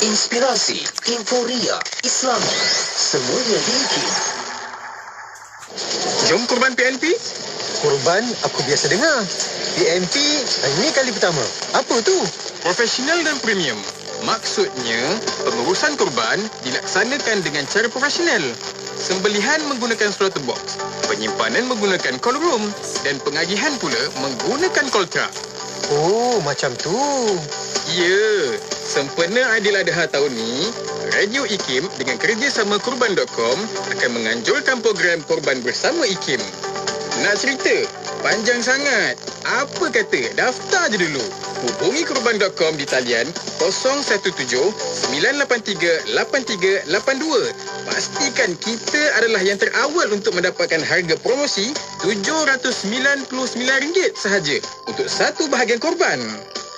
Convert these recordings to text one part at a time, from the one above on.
inspirasi, euforia, Islam, semuanya di IKIM. Jom kurban PNP? Kurban aku biasa dengar. PNP ini kali pertama. Apa tu? Profesional dan premium. Maksudnya, pengurusan kurban dilaksanakan dengan cara profesional. Sembelihan menggunakan slaughter box, penyimpanan menggunakan cold room dan pengagihan pula menggunakan cold truck. Oh, macam tu. Ya, sempena Aidiladha tahun ni, Radio IKIM dengan kerjasama Kurban.com akan menganjurkan program Kurban bersama IKIM. Nak cerita? Panjang sangat. Apa kata daftar je dulu. Hubungi Kurban.com di talian 017-983-8382. Pastikan kita adalah yang terawal untuk mendapatkan harga promosi RM799 sahaja untuk satu bahagian korban.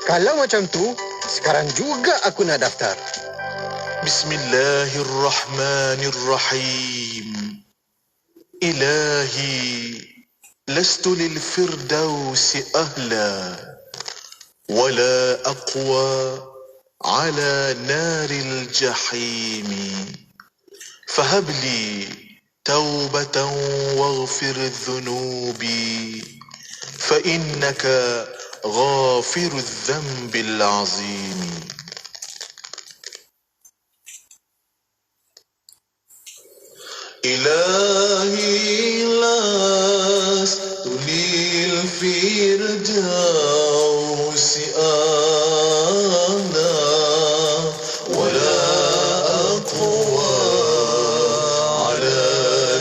Kalau macam tu, sekarang juga aku nak daftar. Bismillahirrahmanirrahim. Ilahi, lastu lil firdausi ahla, wala aqwa ala naril jahimi. فهب لي توبة واغفر ذنوبي فإنك غافر الذنب العظيم. إلهي لست للفردوس أعلى ولا أقوى على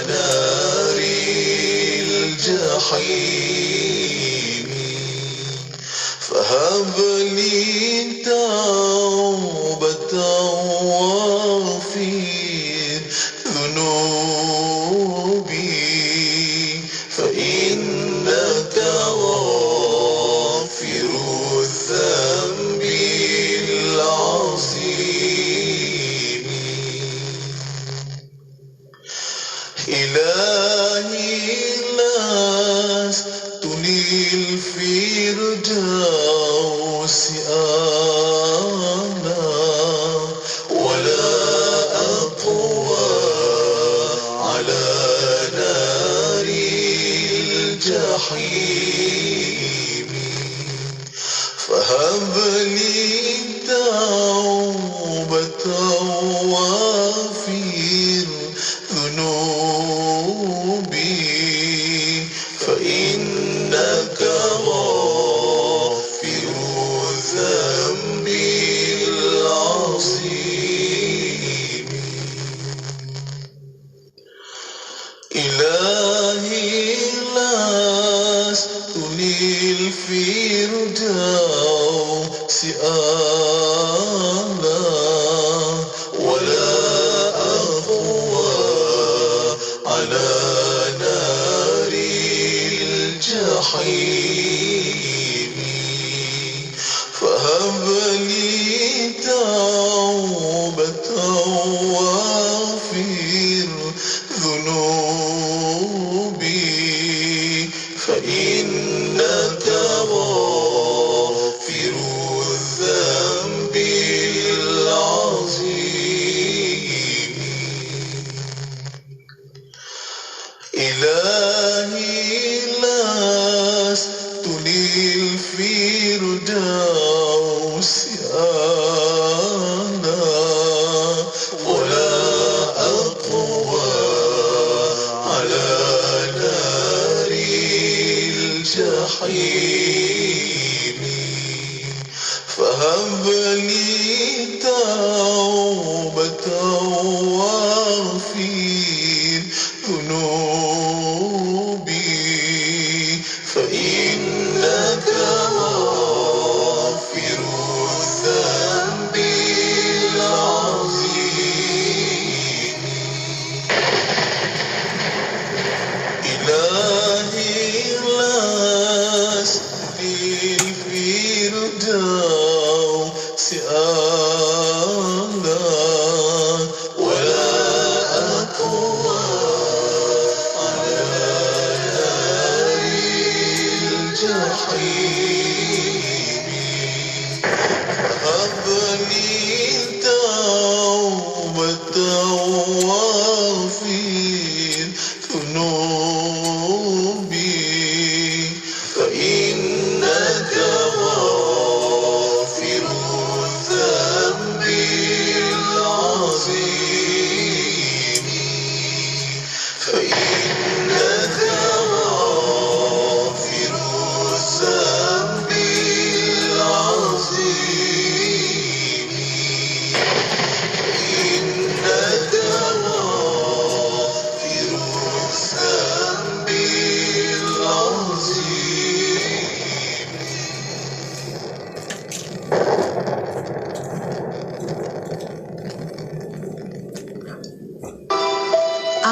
نار الجحيم. فهب لي توبة واغفر ذنوبي فإنك غافر الذنب العظيم. إلهي لست للفردوس أعلى ولا أقوى على نار الجحيم. فهب لي توبة واغفر ذنوبي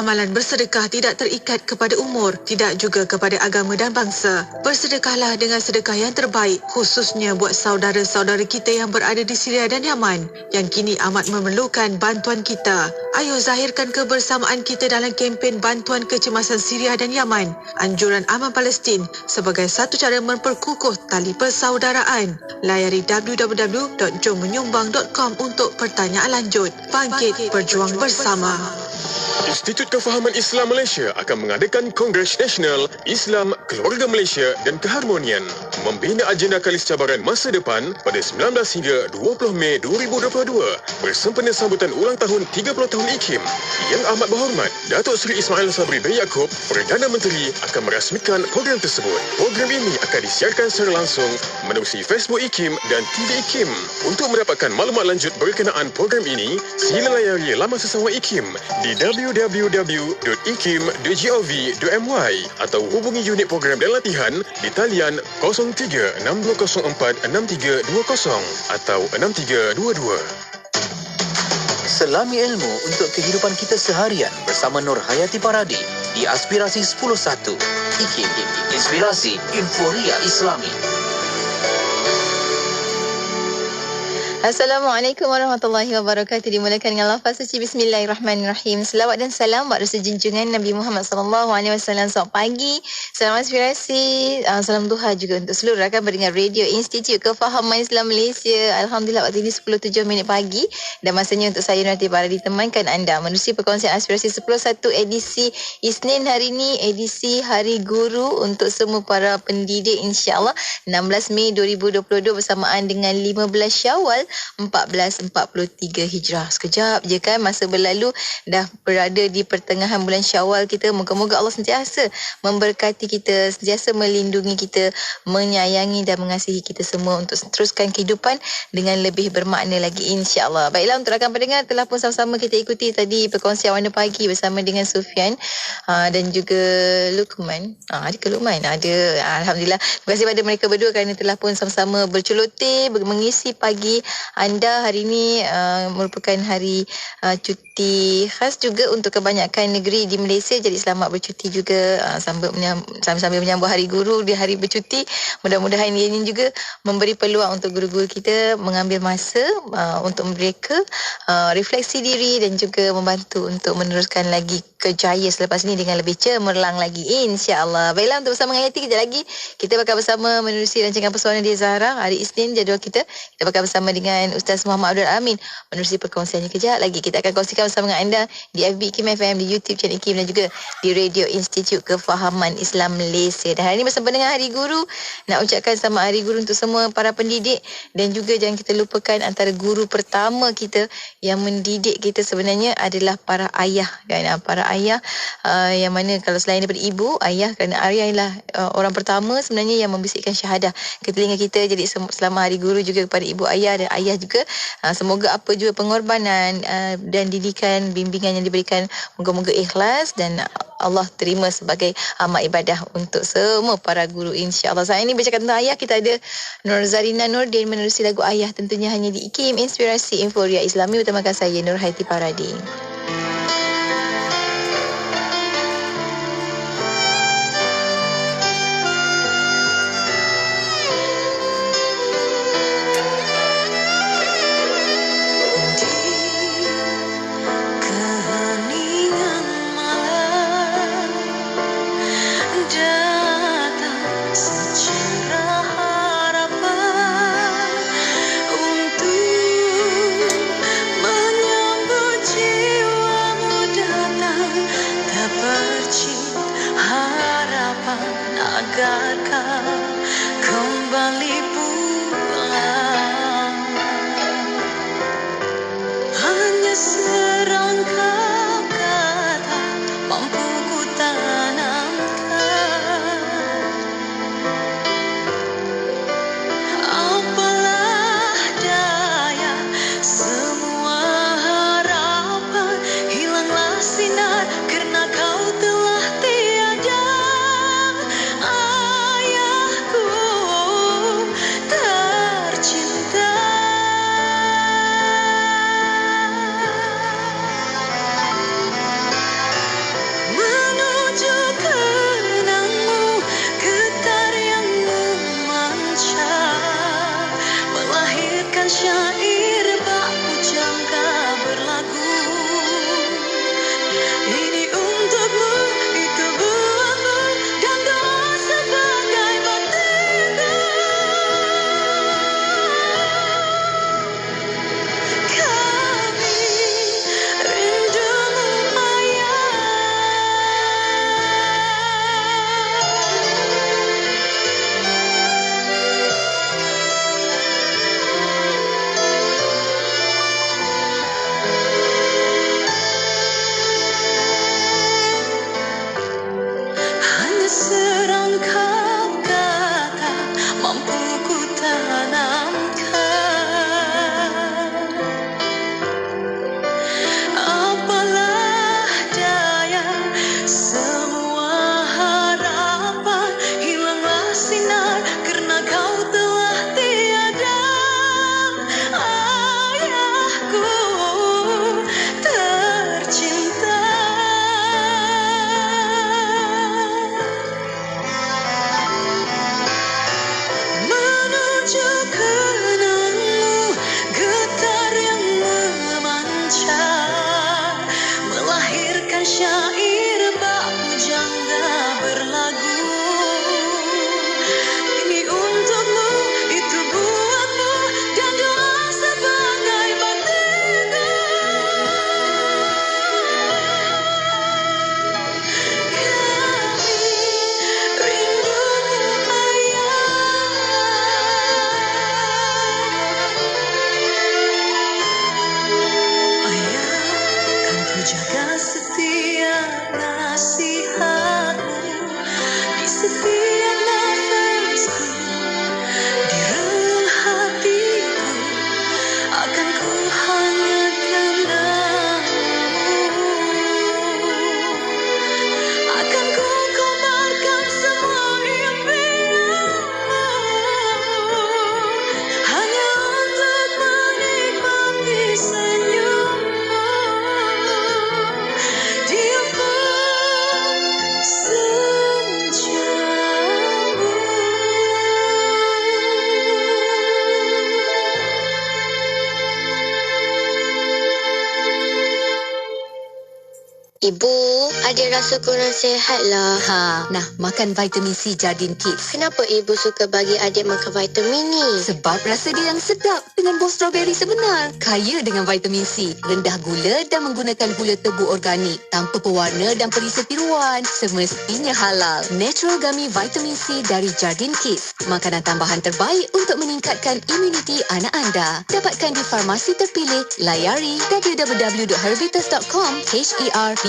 Amalan bersedekah tidak terikat kepada umur, tidak juga kepada agama dan bangsa. Bersedekahlah dengan sedekah yang terbaik, khususnya buat saudara-saudara kita yang berada di Syria dan Yaman, yang kini amat memerlukan bantuan kita. Ayo zahirkan kebersamaan kita dalam kempen bantuan kecemasan Syria dan Yaman. Anjuran Aman Palestin sebagai satu cara memperkukuh tali persaudaraan. Layari www.jommenyumbang.com untuk pertanyaan lanjut. Bangkit berjuang bersama. Institut Kefahaman Islam Malaysia akan mengadakan Kongres Nasional Islam, Keluarga Malaysia dan Keharmonian membina agenda kalis cabaran masa depan pada 19 hingga 20 Mei 2022 bersempena sambutan ulang tahun 30 tahun IKIM. Yang amat berhormat Datuk Seri Ismail Sabri bin Yaakob, Perdana Menteri, akan merasmikan program tersebut. Program ini akan disiarkan secara langsung menerusi Facebook IKIM dan TV IKIM. Untuk mendapatkan maklumat lanjut berkenaan program ini, sila layari laman sesama IKIM di www.ikim.gov.my atau hubungi unit program dan latihan di talian 0362046320 atau 6322. Selami ilmu untuk kehidupan kita seharian bersama Nur Hayati Paradi di Aspirasi 101. IKIM, Inspirasi Inforia Islami. Assalamualaikum warahmatullahi wabarakatuh. Dimulakan dengan lafaz suci Bismillahirrahmanirrahim. Selawat dan salam buat Rasul junjungan Nabi Muhammad SAW. Selamat pagi, salam inspirasi, salam duha juga untuk seluruh rakan pendengar Radio Institut Kefahaman Islam Malaysia. Alhamdulillah, waktu ini 10.07 pagi dan masanya untuk saya Nur Paradi ditemankan anda menerusi perkongsian aspirasi 11 edisi Isnin hari ini, edisi Hari Guru untuk semua para pendidik, insya-Allah 16 Mei 2022 bersamaan dengan 15 Syawal 1443 Hijrah. Sekejap je kan masa berlalu, dah berada di pertengahan bulan Syawal kita. Moga-moga Allah sentiasa memberkati kita, sentiasa melindungi kita, menyayangi dan mengasihi kita semua untuk teruskan kehidupan dengan lebih bermakna lagi, insya-Allah. Baiklah, untuk rakan pendengar telah pun sama-sama kita ikuti tadi perkongsian warna pagi bersama dengan Sufian dan juga Lukman. Ada ke Lukman? Ada. Alhamdulillah. Terima kasih pada mereka berdua kerana telah pun sama-sama berceloteh mengisi pagi anda. Hari ini merupakan hari cuti khas juga untuk kebanyakan negeri di Malaysia. Jadi selamat bercuti juga sambil menyambut Hari Guru di hari bercuti. Mudah-mudahan ini juga memberi peluang untuk guru-guru kita mengambil masa untuk mereka refleksi diri dan juga membantu untuk meneruskan lagi kerjaya selepas ini dengan lebih cemerlang lagi, insya-Allah. Baiklah, untuk bersama menghayati kejap lagi kita bakal bersama menerusi rancangan Persuanan Dia Zahra. Hari Isnin jadual kita bakal bersama dengan Ustaz Muhammad Abdul Amin menerusi perkongsiannya. Kejap lagi kita akan kongsikan bersama dengan anda di FB IKIM FM, di YouTube channel IKIM dan juga di Radio Institut Kefahaman Islam Malaysia. Dan hari ini bersama dengan Hari Guru, nak ucapkan selamat Hari Guru untuk semua para pendidik dan juga jangan kita lupakan antara guru pertama kita yang mendidik kita sebenarnya adalah para ayah kan. Para ayah yang mana kalau selain daripada ibu, ayah, kerana ayah ialah orang pertama sebenarnya yang membisikkan syahadah ke telinga kita. Jadi selamat Hari Guru juga kepada ibu ayah dan ayah juga. Semoga apa juga pengorbanan dan didikan, bimbingan yang diberikan, moga-moga ikhlas dan Allah terima sebagai amal ibadah untuk semua para guru, insya-Allah. Saat ini bercakap tentang ayah, kita ada Nur Zarina Nordin menerusi lagu Ayah, tentunya hanya di IKIM Inspirasi Inforia Islami. Bersama saya Nur Hayati Paradi. Menyambut jiwa Ibu, ada rasa kurang sihat lah. Nah, makan vitamin C Jardin Kids. Kenapa ibu suka bagi adik makan vitamin ni? Sebab rasa dia yang sedap dengan buah strawberry sebenar. Kaya dengan vitamin C, rendah gula dan menggunakan gula tebu organik tanpa pewarna dan perisa tiruan. Semestinya halal. Natural Gummy Vitamin C dari Jardin Kids. Makanan tambahan terbaik untuk meningkatkan imuniti anak anda. Dapatkan di farmasi terpilih. Layari www.herbitus.com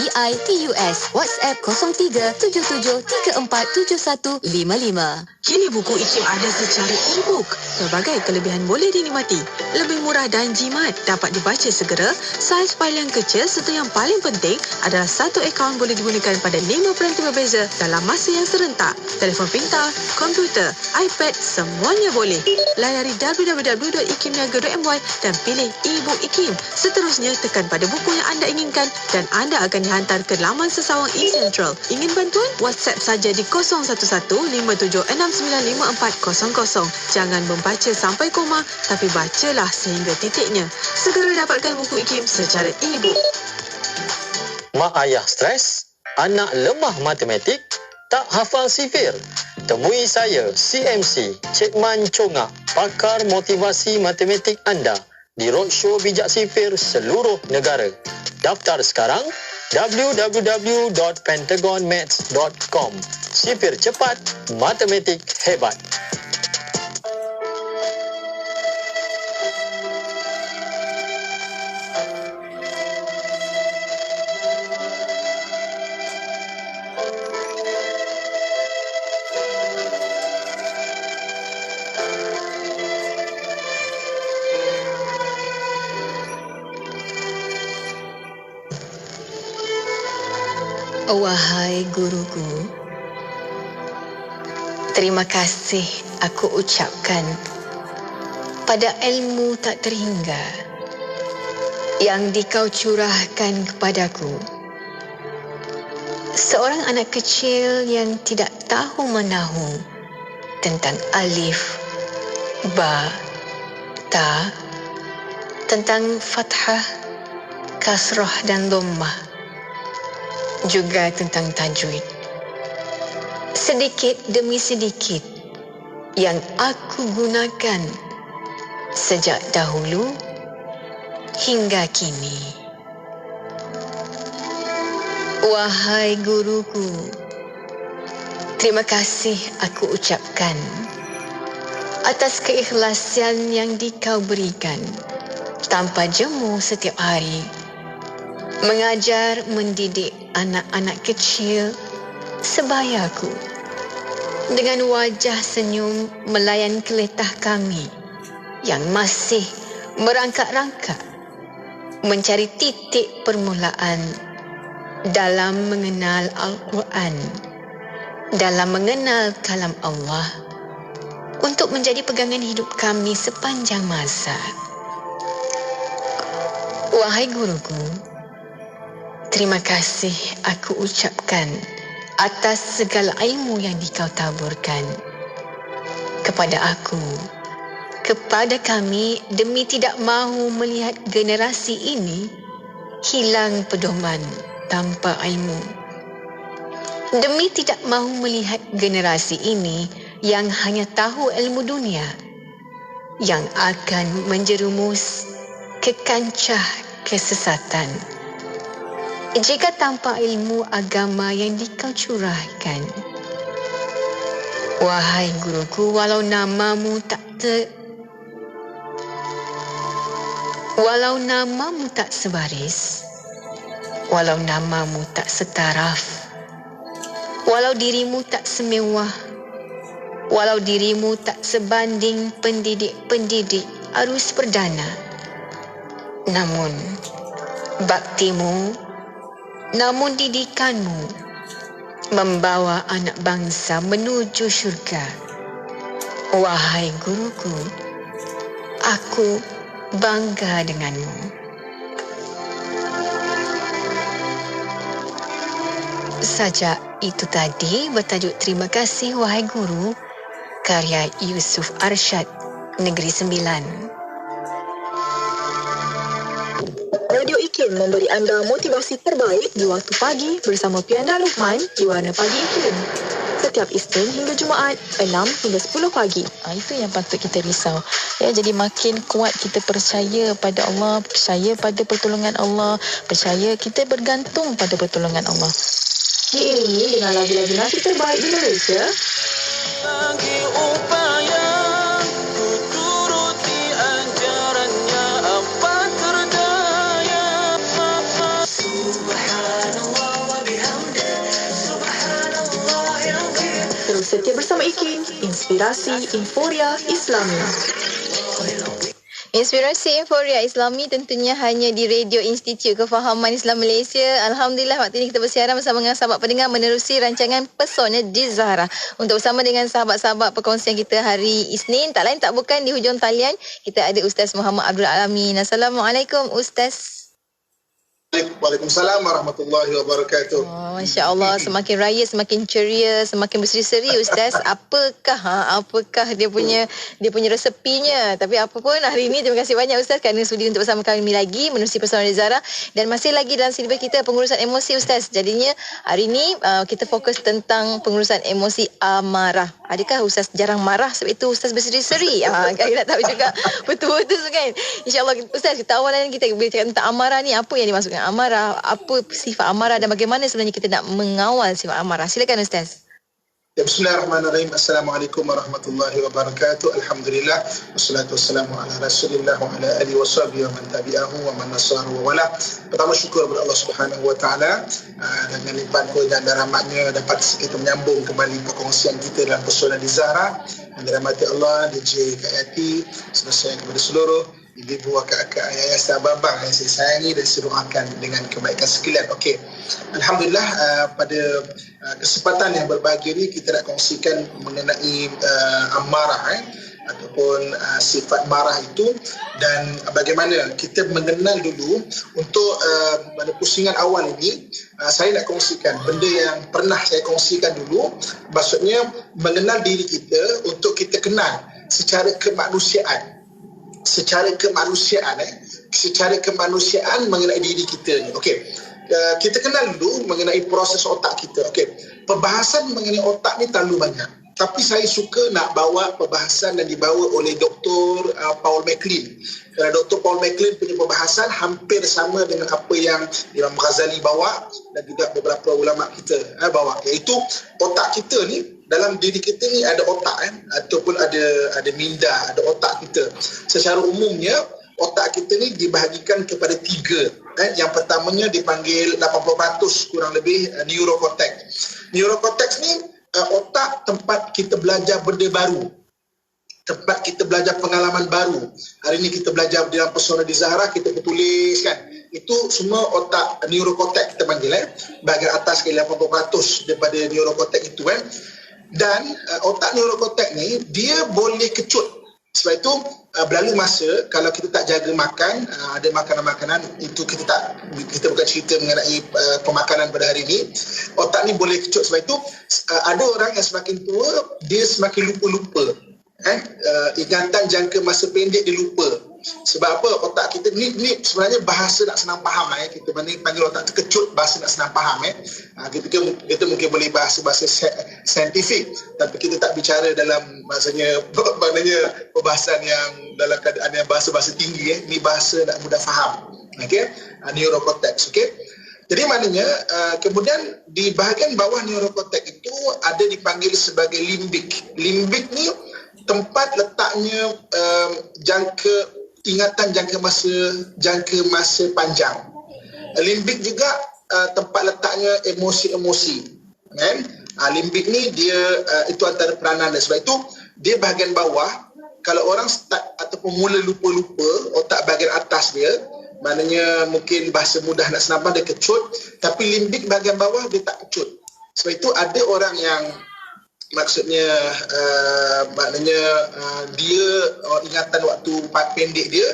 HERBITUS. WhatsApp 0377347155. Kini buku IKIM ada secara e-book. Pelbagai kelebihan boleh dinikmati. Lebih murah dan jimat, dapat dibaca segera. Saiz fail yang kecil serta yang paling penting adalah satu akaun boleh digunakan pada 5 peranti berbeza dalam masa yang serentak. Telefon pintar, komputer, iPad, semuanya boleh. Layari www.ikimniaga.my dan pilih e-book IKIM. Seterusnya, tekan pada buku yang anda inginkan dan anda akan dihantar ke laman sesawang eCentral. Ingin bantuan? WhatsApp saja di 0115769540. Jangan membaca sampai koma, tapi bacalah sehingga titiknya. Segera dapatkan buku IKIM secara e-book. Mak ayah stres? Anak lemah matematik? Tak hafal sifir? Temui saya, CMC, Cik Man Chongak, pakar motivasi matematik anda di Roadshow Bijak Sifir seluruh negara. Daftar sekarang www.pentagonmaths.com. Sifir cepat, matematik hebat. Wahai guruku, terima kasih aku ucapkan pada ilmu tak terhingga yang dikau curahkan kepadaku. Seorang anak kecil yang tidak tahu menahu tentang alif, ba, ta, tentang fathah, kasrah dan dhammah, juga tentang tajwid. Sedikit demi sedikit yang aku gunakan sejak dahulu hingga kini. Wahai guruku, terima kasih aku ucapkan atas keikhlasan yang dikau berikan tanpa jemu setiap hari, mengajar mendidik anak-anak kecil sebayaku dengan wajah senyum melayan keletah kami yang masih merangkak-rangkak mencari titik permulaan dalam mengenal Al-Quran, dalam mengenal kalam Allah untuk menjadi pegangan hidup kami sepanjang masa. Wahai guruku, terima kasih aku ucapkan atas segala ilmu yang dikau taburkan kepada aku, kepada kami, demi tidak mahu melihat generasi ini hilang pedoman tanpa ilmu. Demi tidak mahu melihat generasi ini yang hanya tahu ilmu dunia, yang akan menjerumus ke kancah kesesatan jika tanpa ilmu agama yang dikau curahkan. Wahai guruku, walau namamu tak sebaris, walau namamu tak setaraf, walau dirimu tak semewah, walau dirimu tak sebanding pendidik-pendidik arus perdana, namun baktimu, namun didikanmu membawa anak bangsa menuju syurga. Wahai guruku, aku bangga denganmu. Saja itu tadi bertajuk Terima Kasih Wahai Guru, karya Yusuf Arsyad, Negeri Sembilan. Radio IKIM memberi anda motivasi terbaik di waktu pagi bersama Pianda Luqman di Warna Pagi IKIM. Setiap Isnin hingga Jumaat 6 hingga 10 pagi. Itu yang patut kita risau. Ya, jadi makin kuat kita percaya pada Allah, percaya pada pertolongan Allah, percaya kita bergantung pada pertolongan Allah. Diiringi dengan lagu-lagu nasi terbaik di Malaysia. Lagi upaya ku turuti ajarannya apa terdaya. Subhanallah wa bihamdih, subhanallah ya Allah. Terus setia bersama IKIM, inspirasi Inforia Islami. Inspirasi Inforia Islami tentunya hanya di Radio Institut Kefahaman Islam Malaysia. Alhamdulillah, waktu ini kita bersiaran bersama dengan sahabat pendengar menerusi rancangan Pesona di Zahra. Untuk bersama dengan sahabat-sahabat perkongsian kita hari Isnin, tak lain tak bukan di hujung talian kita ada Ustaz Muhammad Abdul Alamin. Assalamualaikum Ustaz. Waalaikumsalam warahmatullahi wabarakatuh. Oh, Masya Allah, semakin raya semakin ceria, semakin berseri-seri Ustaz. Apakah dia punya resepinya? Tapi apa pun, hari ini terima kasih banyak Ustaz kerana sudi untuk bersama kami lagi menerusi Pesona Zahra, dan masih lagi dalam silibus kita pengurusan emosi Ustaz. Jadinya hari ini kita fokus tentang pengurusan emosi amarah. Adakah Ustaz jarang marah sebab itu Ustaz berseri-seri? Kita nak tahu juga betul-betul kan. InsyaAllah Ustaz, kita awalan kita bila cakap tentang amarah ni, apa yang dimaksudkan amarah, apa sifat amarah dan bagaimana sebenarnya kita nak mengawal sifat amarah? Silakan Ustaz. Bismillahirrahmanirrahim. Assalamualaikum warahmatullahi wabarakatuh. Alhamdulillah wassalatu wassalamu ala Rasulillah wa ala alihi washabihi wa man tabi'ahu wa man nasarahu wa wala. Pertama, syukur kepada Allah Subhanahu wa taala dengan limpahan kurnia dan rahmatnya dapat kita menyambung kembali perkongsian kita dalam Pesona di Zahra. Dirahmati Allah, DJ Kak Yati, selesai kepada seluruh ibu, kakak, ayah, sahabat, abang yang saya sayangi dan saya doakan dengan kebaikan sekalian. Okey. Alhamdulillah, pada kesempatan yang berbahagia ini kita nak kongsikan mengenai amarah ataupun sifat marah itu, dan bagaimana kita mengenal dulu. Untuk pada pusingan awal ini, saya nak kongsikan benda yang pernah saya kongsikan dulu. Maksudnya mengenal diri kita untuk kita kenal secara kemanusiaan. Secara kemanusiaan mengenai diri kita ni. Okey. Kita kenal dulu mengenai proses otak kita. Okey. Perbahasan mengenai otak ni terlalu banyak. Tapi saya suka nak bawa perbahasan yang dibawa oleh Dr. Paul MacLean. Dr. Paul MacLean punya perbahasan hampir sama dengan apa yang Imam Ghazali bawa dan juga beberapa ulama kita bawa, iaitu otak kita ni, dalam diri kita ni ada otak ataupun ada minda, ada otak kita. Secara umumnya otak kita ni dibahagikan kepada 3. Yang pertamanya dipanggil 80% kurang lebih neurocortex. Neurocortex ni otak tempat kita belajar benda baru, tempat kita belajar pengalaman baru. Hari ini kita belajar dalam Pesona di Zahra, kita bertulis kan. Itu semua otak neurocortex kita panggil. Bahagian atas ke 80% daripada neurocortex itu Dan otak neurocortex ni dia boleh kecut. Sebab itu berlalu masa kalau kita tak jaga makan, ada makanan-makanan itu kita bukan cerita mengenai pemakanan pada hari ini. Otak ni boleh kecut. Sebab itu ada orang yang semakin tua dia semakin lupa-lupa. Ingatan jangka masa pendek dia lupa. Sebab apa? Otak kita ni sebenarnya bahasa nak senang faham kita panggil otak terkecut, bahasa nak senang faham kita mungkin boleh bahasa saintifik, tapi kita tak bicara dalam maknanya perbahasan yang dalam keadaan yang bahasa-bahasa tinggi. Ni bahasa nak mudah faham. Okey, neurocortex. Okey, jadi maknanya kemudian di bahagian bawah neurocortex itu ada dipanggil sebagai limbik. Limbik ni tempat letaknya ingatan jangka masa panjang. Limbik juga tempat letaknya emosi-emosi. Limbik ni dia itu antara peranan dia. Sebab itu dia bahagian bawah. Kalau orang start ataupun mula lupa-lupa, otak bahagian atas dia, maknanya mungkin bahasa mudah nak senang dia kecut, tapi limbik bahagian bawah dia tak kecut. Sebab itu ada orang yang maksudnya dia ingatan waktu pendek dia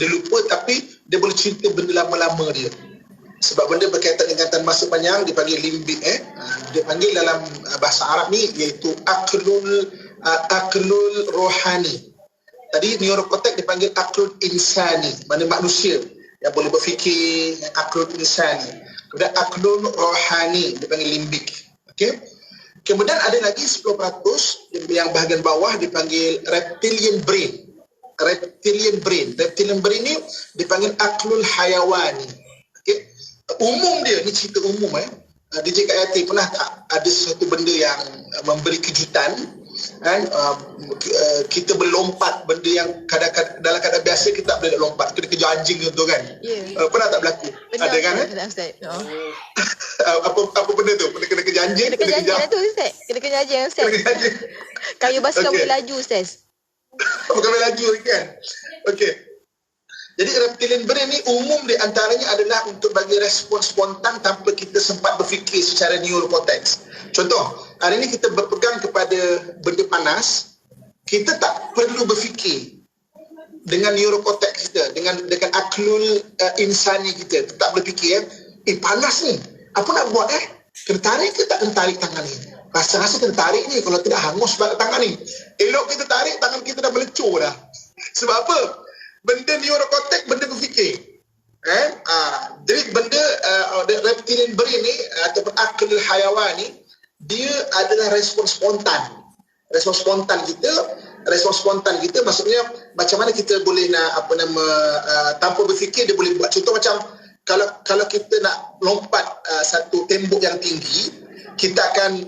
lupa, tapi dia boleh cerita benda lama-lama dia. Sebab benda berkaitan dengan ingatan masa panjang dipanggil limbik. Dia panggil dalam bahasa Arab ni iaitu aklul rohani. Tadi neurocortex dipanggil aklul insani, mana manusia. yang boleh berfikir, aklul insani. Kemudian aklul rohani, dipanggil limbik. Okey. Kemudian ada lagi 10% yang bahagian bawah dipanggil reptilian brain. Reptilian brain ni dipanggil aklul hayawani. Okey. Umum dia, ni cerita umum DJ Kak Yati, pernah tak ada sesuatu benda yang memberi kejutan kan? Kita berlompat benda yang kadang-kadang dalam keadaan biasa kita tak boleh lompat, kena kejar anjing tu kan. Pernah tak berlaku? Benar, ada kan? Benar Ustaz. Apa benda tu? Kena kejar anjing, Kena kejar anjing tu Ustaz. Kena kejar anjing Ustaz. Kayu basikal boleh laju Ustaz. Bukan boleh laju kan? Okey. Jadi reptilian brain ni umum di antaranya adalah untuk bagi respon spontan tanpa kita sempat berfikir secara neurocortex. Contoh, hari ni kita berpegang kepada benda panas, kita tak perlu berfikir dengan neurocortex kita, dengan aklul insani kita tak boleh fikir panas ni, apa nak buat kena tarik ke tak kena tarik tangan ni, rasa-rasa kena tarik ni, kalau tidak hangus tangan ni. Elok kita tarik, tangan kita dah melecur dah. Sebab apa? Benda neurocortex, benda berfikir. Jadi benda reptilian brain ni ataupun aklul hayawan ni, dia adalah respon spontan. Respon spontan kita maksudnya macam mana kita boleh nak tanpa berfikir dia boleh buat. Contoh macam kalau kita nak lompat satu tembok yang tinggi, kita akan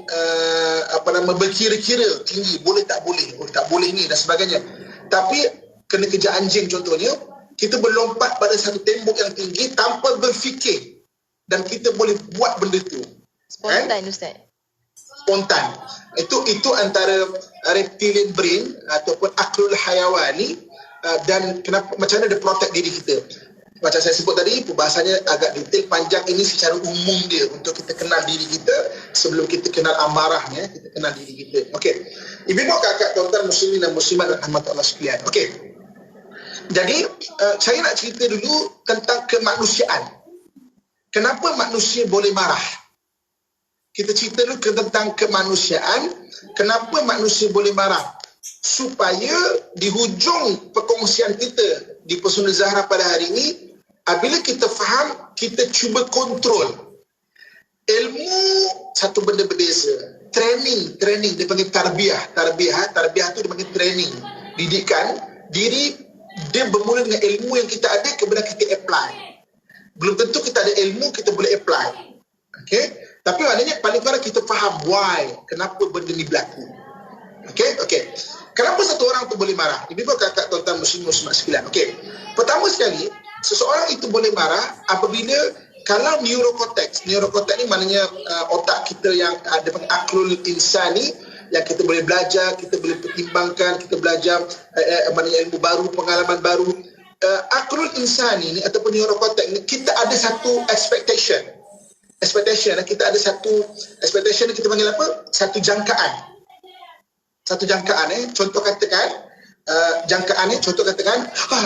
berkira-kira tinggi, boleh tak boleh, tak boleh ni dan sebagainya. Tapi kena kejar anjing contohnya, kita berlompat pada satu tembok yang tinggi tanpa berfikir dan kita boleh buat benda tu. Spontan Ustaz. Spontan. Itu antara reptilian brain ataupun aklul hayawani dan kenapa macam mana dia protect diri kita. Macam saya sebut tadi, perbahasannya agak detail panjang, ini secara umum dia untuk kita kenal diri kita sebelum kita kenal amarahnya, kita kenal diri kita. Okey. Ibu kakak tuan-tuan muslimin dan muslimat rahmat Allah sekalian. Okey. Jadi saya nak cerita dulu tentang kemanusiaan. Kenapa manusia boleh marah? Kita cerita dulu tentang kemanusiaan. Kenapa manusia boleh marah? Supaya di hujung perkongsian kita di Pesona Zahra pada hari ini, apabila kita faham, kita cuba kontrol. Ilmu satu benda berbeza. Training dia panggil tarbiyah. Tarbiyah tu dia panggil training. Didikan diri, dia bermula dengan ilmu yang kita ada, kemudian kita apply. Belum tentu kita ada ilmu kita boleh apply. Okey? Tapi maknanya paling kurang kita faham why, kenapa benda ni berlaku. Okey. Kenapa satu orang tu boleh marah? Ibu kakak tuan-tuan muslim-muslimat sekalian. Okey. Pertama sekali, seseorang itu boleh marah apabila kalau neurocortex ni maknanya otak kita yang ada aklul insani, yang kita boleh belajar, kita boleh pertimbangkan, kita belajar maknanya ilmu baru, pengalaman baru. Aklul insani ni ataupun neurocortex ni, kita ada satu expectation. Kita ada satu expectation, kita panggil apa? Satu jangkaan. Contoh katakan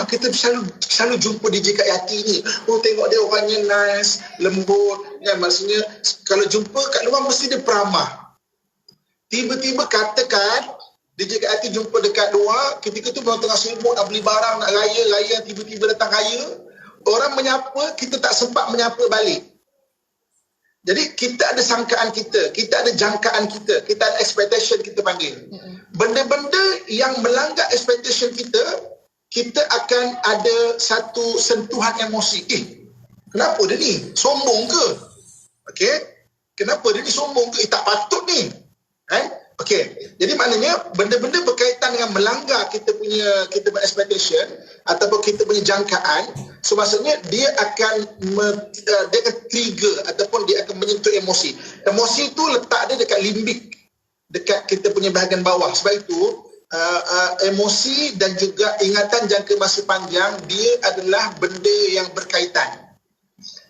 kita selalu jumpa DJ Kak Yati ni. Tengok dia orangnya nice, lembut kan, maksudnya kalau jumpa kat luar mesti dia peramah. Tiba-tiba katakan DJ Kak Yati jumpa dekat luar, ketika tu orang tengah sibuk nak beli barang, nak raya, tiba-tiba datang raya, orang menyapa, kita tak sempat menyapa balik. Jadi kita ada sangkaan kita ada jangkaan kita ada expectation kita panggil. Benda-benda yang melanggar expectation kita akan ada satu sentuhan emosi. Kenapa dia ni? Sombong ke? Okey. Kenapa dia ni sombong ke? Tak patut ni. Okey. Jadi maknanya benda-benda berkaitan dengan melanggar kita punya expectation ataupun kita punya jangkaan, so maksudnya dia akan trigger ataupun dia akan menyentuh emosi. Emosi tu letak dia dekat limbik, dekat kita punya bahagian bawah. Sebab itu emosi dan juga ingatan jangka masa panjang dia adalah benda yang berkaitan.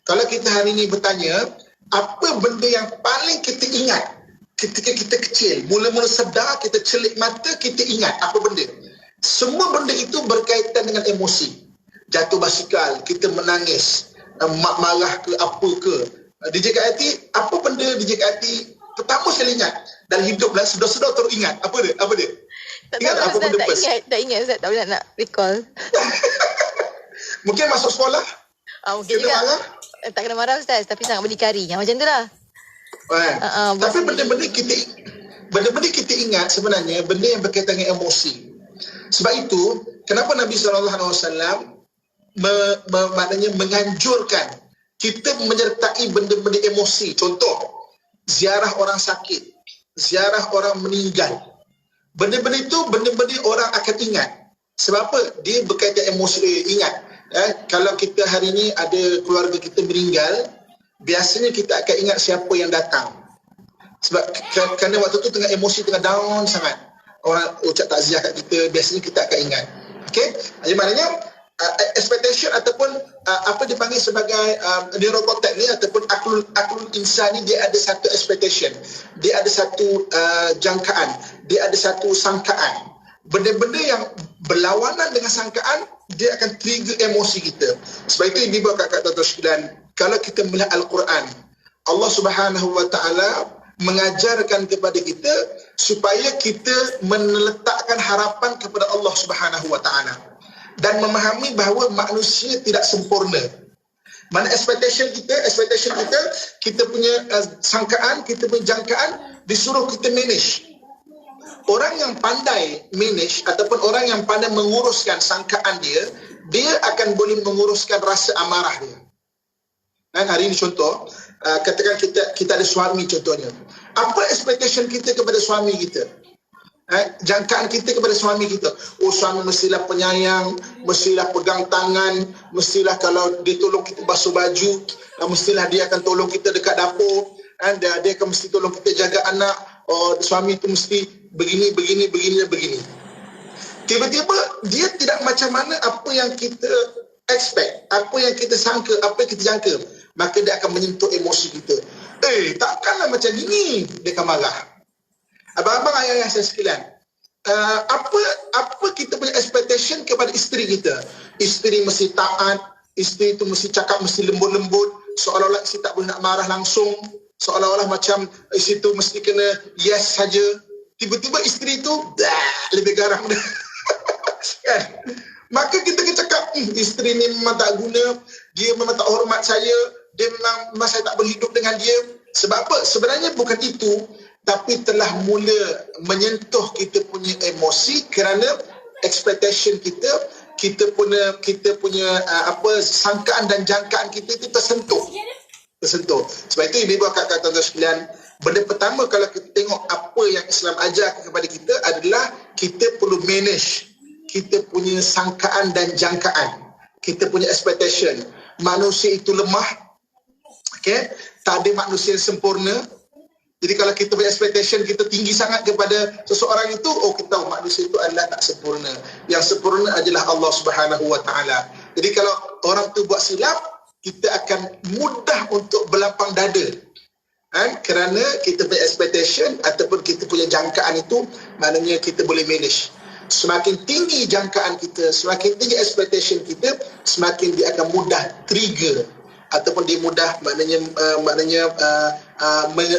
Kalau kita hari ini bertanya, apa benda yang paling kita ingat ketika kita kecil, mula-mula sedar, kita celik mata, kita ingat apa benda? Semua benda itu berkaitan dengan emosi. Jatuh basikal, kita menangis, mak marah ke apa ke. DJ Kak Yati, apa benda DJ Kak Yati pertama sekali ingat dalam hidup lah, sedar-sedar terus ingat? Apa dia? Tak ingat apa benda first? Tak ingat Ustaz, tak boleh nak recall. Mungkin masuk sekolah? Mungkin Kena juga. marah? Tak kena marah Ustaz, tapi sangat berdikari. Macam tu lah. Tapi benda-benda kita ingat sebenarnya benda yang berkaitan dengan emosi. Sebab itu kenapa Nabi SAW maknanya menganjurkan kita menyertai benda-benda emosi. Contoh, ziarah orang sakit, ziarah orang meninggal. Benda-benda itu benda-benda orang akan ingat. Sebab apa? Dia berkaitan emosi. Ingat, kalau kita hari ini ada keluarga kita meninggal, biasanya kita akan ingat siapa yang datang. Sebab kerana waktu tu tengah emosi, tengah down sangat, orang ucap takziah kat kita, biasanya kita akan ingat. Okey, jadi maknanya expectation ataupun apa dipanggil sebagai neurocortex ni ataupun aklul insan ni, dia ada satu expectation, dia ada satu jangkaan, dia ada satu sangkaan. Benda-benda yang berlawanan dengan sangkaan, dia akan trigger emosi kita. Sebab itu ibu bapa kakak tuan-tuan sekalian, kalau kita melihat Al-Quran, Allah Subhanahu Wa Taala mengajarkan kepada kita supaya kita meletakkan harapan kepada Allah Subhanahu Wa Taala dan memahami bahawa manusia tidak sempurna. Mana expectation kita, kita punya sangkaan, kita punya jangkaan, disuruh kita manage. Orang yang pandai manage ataupun orang yang pandai menguruskan sangkaan dia, dia akan boleh menguruskan rasa amarah dia. Dan hari ini contoh, katakan kita ada suami contohnya. Apa expectation kita kepada suami kita? Jangkaan kita kepada suami kita. Oh, suami mestilah penyayang, mestilah pegang tangan, mestilah kalau dia tolong kita basuh baju, mestilah dia akan tolong kita dekat dapur, dia akan mesti tolong kita jaga anak. Oh, suami itu mesti begini. Tiba-tiba dia tidak macam mana apa yang kita expect, apa yang kita sangka, apa yang kita jangka. Maka dia akan menyentuh emosi kita. Takkanlah macam ini, dia akan marah. Abang-abang, ayah-ayah saya sekalian, apa kita punya expectation kepada isteri kita? Isteri mesti taat, isteri itu mesti cakap mesti lembut-lembut, seolah-olah isteri tak boleh nak marah langsung, seolah-olah macam isteri itu mesti kena yes saja. Tiba-tiba isteri itu lebih garang dah. Kan? Maka kita akan cakap, isteri ni memang tak guna, dia memang tak hormat saya, dia memang saya tak berhidup dengan dia. Sebab apa? Sebenarnya bukan itu, tapi telah mula menyentuh kita punya emosi kerana expectation kita punya sangkaan dan jangkaan kita itu tersentuh. Sebab itu ibu bapa kakak tuan-tuan sekalian, benda pertama kalau kita tengok apa yang Islam ajar kepada kita adalah kita perlu manage kita punya sangkaan dan jangkaan, kita punya expectation. Manusia itu lemah, okay? Tak ada manusia yang sempurna. Jadi kalau kita punya expectation kita tinggi sangat kepada seseorang itu, kita tahu manusia itu adalah tak sempurna. Yang sempurna adalah Allah Subhanahu Wa Taala. Jadi kalau orang tu buat silap, kita akan mudah untuk berlapang dada. Kerana kita punya expectation ataupun kita punya jangkaan itu, maknanya kita boleh manage. Semakin tinggi jangkaan kita, semakin tinggi expectation kita, semakin dia akan mudah trigger ataupun dia mudah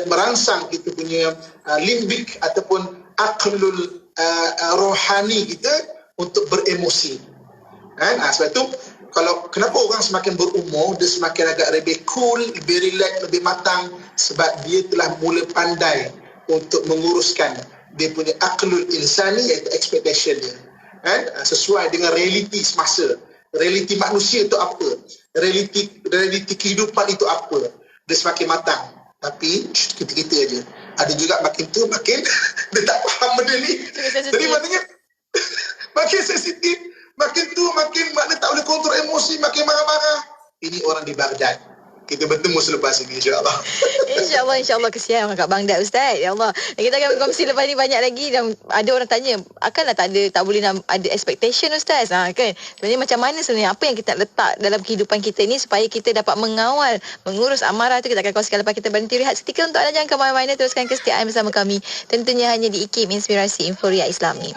merangsang kita punya limbik ataupun aklul rohani kita untuk beremosi. Sebab itu kenapa orang semakin berumur dia semakin agak lebih cool, lebih relax, lebih matang, sebab dia telah mula pandai untuk menguruskan dia punya aklul insani, iaitu expectation dia, sesuai dengan realiti semasa, realiti manusia itu apa, realiti kehidupan itu apa. Dia semakin matang. Tapi kita aja. Ada juga makin tua makin dia tak faham benda ni. Jadi maknanya makin sensitif, makin tua makin makna tak boleh kontrol emosi, makin marah-marah. Ini orang di Baghdad. Kita bertemu selepas ini, insyaAllah. InsyaAllah kesian orang kat Baghdad, Ustaz. Ya Allah. Dan kita akan berkongsi lepas ni banyak lagi. Dan ada orang tanya, akanlah tak boleh ada expectation, Ustaz. Kan? Sebenarnya macam mana sebenarnya apa yang kita letak dalam kehidupan kita ni supaya kita dapat mengawal, mengurus amarah tu. Kita akan kongsikan lepas kita berhenti rehat seketika. Untuk anda jangan ke mana-mana, teruskan kesetiaan bersama kami. Tentunya hanya di IKIM, Inspirasi Inforia Islami.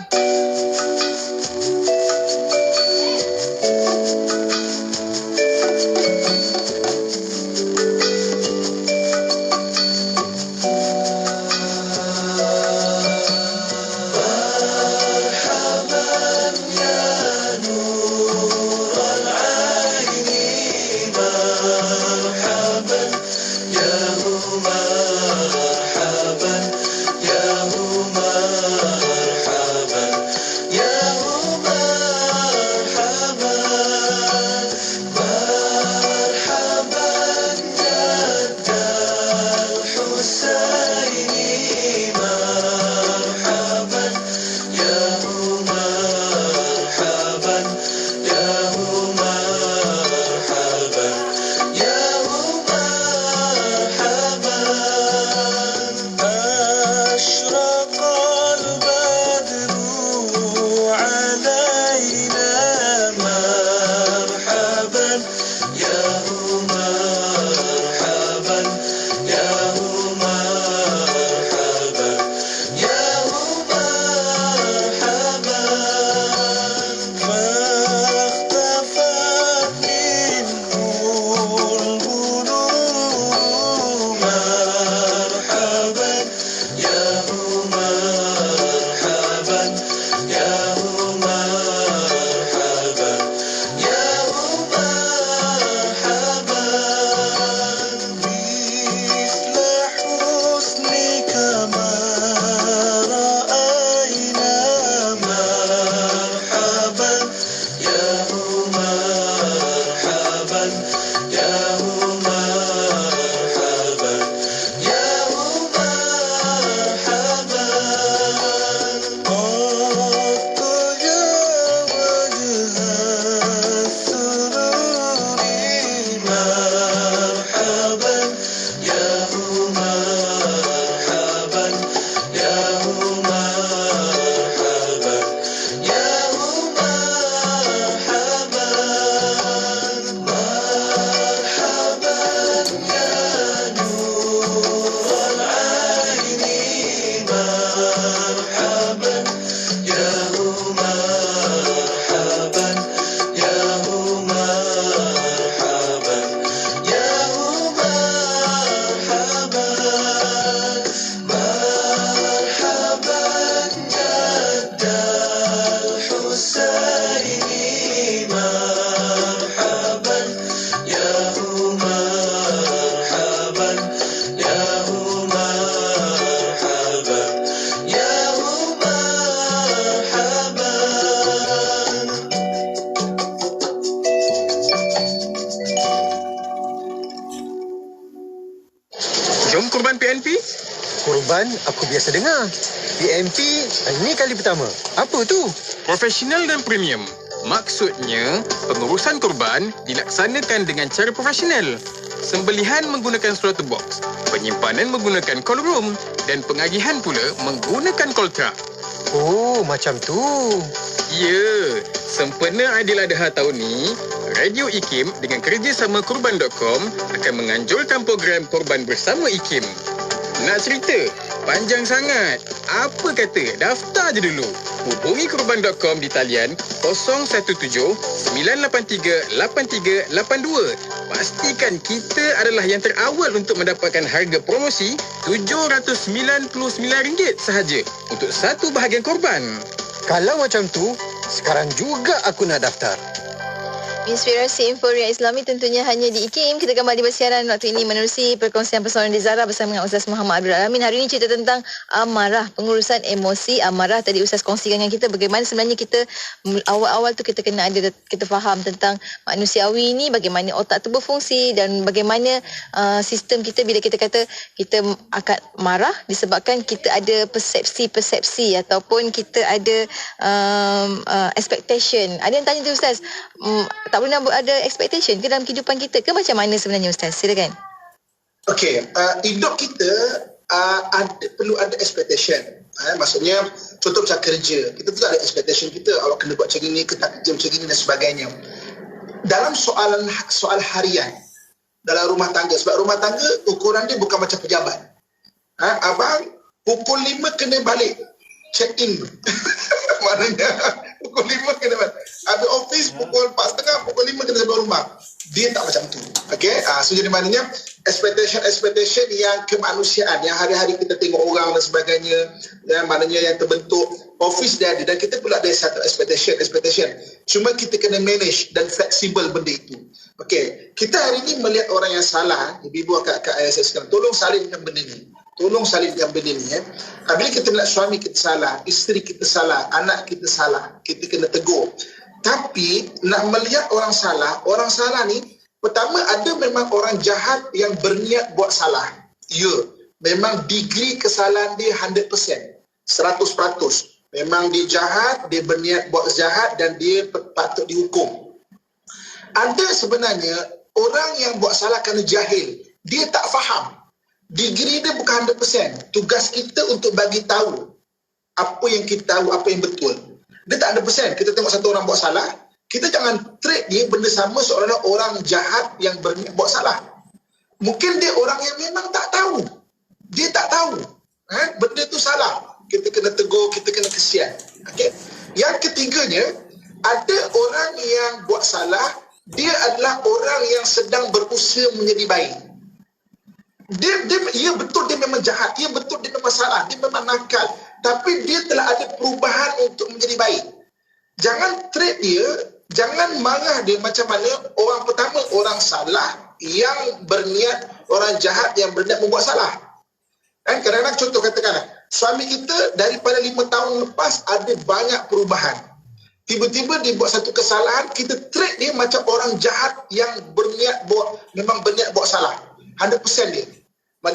Jom kurban PNP. Kurban aku biasa dengar. PNP ini kali pertama. Apa tu? Profesional dan premium. Maksudnya, pengurusan kurban dilaksanakan dengan cara profesional. Sembelihan menggunakan slaughter box, penyimpanan menggunakan cold room dan pengagihan pula menggunakan cold truck. Oh, macam tu. Ya, sempena Aidiladha tahun ni, Radio IKIM dengan kerjasama Kurban.com akan menganjurkan program Kurban Bersama IKIM. Nak cerita? Panjang sangat. Apa kata daftar je dulu. Hubungi Kurban.com di talian 017-983-8382. Pastikan kita adalah yang terawal untuk mendapatkan harga promosi RM799 sahaja untuk satu bahagian korban. Kalau macam tu, sekarang juga aku nak daftar. Inspirasi Inforia Islami tentunya hanya di IKIM. Kita kembali bersiaran waktu ini menerusi perkongsian personal di Zara bersama dengan Ustaz Muhammad Abdul Alamin. Hari ini cerita tentang amarah, pengurusan emosi amarah. Tadi Ustaz kongsikan dengan kita bagaimana sebenarnya kita awal-awal tu kita kena ada, kita faham tentang manusiawi ni, bagaimana otak tu berfungsi dan bagaimana sistem kita bila kita kata kita akan marah disebabkan kita ada persepsi ataupun kita ada expectation. Ada yang tanya tu Ustaz, tak pernah ada expectation ke dalam kehidupan kita ke macam mana sebenarnya Ustaz? Silakan. Okey, hidup kita perlu ada expectation. Maksudnya contoh macam kerja, kita tu ada expectation kita, awak kena buat macam ni, kena kerja macam ni dan sebagainya. Dalam soal harian dalam rumah tangga, sebab rumah tangga ukuran dia bukan macam pejabat. Abang pukul 5 kena balik check in. Maknanya pukul 5 kena balik. Habis office pukul 4.30, pukul 5 kena sampai rumah. Dia tak macam tu. Okey, so jadi maknanya expectation yang kemanusiaan, yang hari-hari kita tengok orang dan sebagainya, dan maknanya yang terbentuk office dia ada, dan kita pula ada satu expectation. Cuma kita kena manage dan fleksibel benda itu. Okey, kita hari ini melihat orang yang salah, ibu-ibu akak ayah saya sekarang, tolong salinkan benda ni. Bila kita melihat suami kita salah, isteri kita salah, anak kita salah, kita kena tegur. Tapi nak melihat orang salah ni, pertama ada memang orang jahat yang berniat buat salah. Ya, memang degree kesalahan dia 100%, 100%. Memang dia jahat, dia berniat buat jahat dan dia patut dihukum. Ada sebenarnya orang yang buat salah kerana jahil, dia tak faham. Degree dia bukan 100%. Tugas kita untuk bagi tahu apa yang kita tahu, apa yang betul. Dia tak 100%. Kita tengok satu orang buat salah, kita jangan treat dia benda sama seolah-olah orang jahat yang berniat buat salah. Mungkin dia orang yang memang tak tahu. Dia tak tahu. Benda tu salah. Kita kena tegur, kita kena kesian. Okay? Yang ketiganya, ada orang yang buat salah, dia adalah orang yang sedang berusaha menjadi baik. Ya betul dia memang jahat, ya betul dia memang salah, dia memang nakal, tapi dia telah ada perubahan untuk menjadi baik. Jangan treat dia, jangan marah dia macam mana orang pertama, orang salah yang berniat, orang jahat yang berniat membuat salah. Kadang-kadang contoh katakanlah, suami kita daripada 5 tahun lepas ada banyak perubahan. Tiba-tiba dia buat satu kesalahan, kita treat dia macam orang jahat yang memang berniat buat salah. 100% dia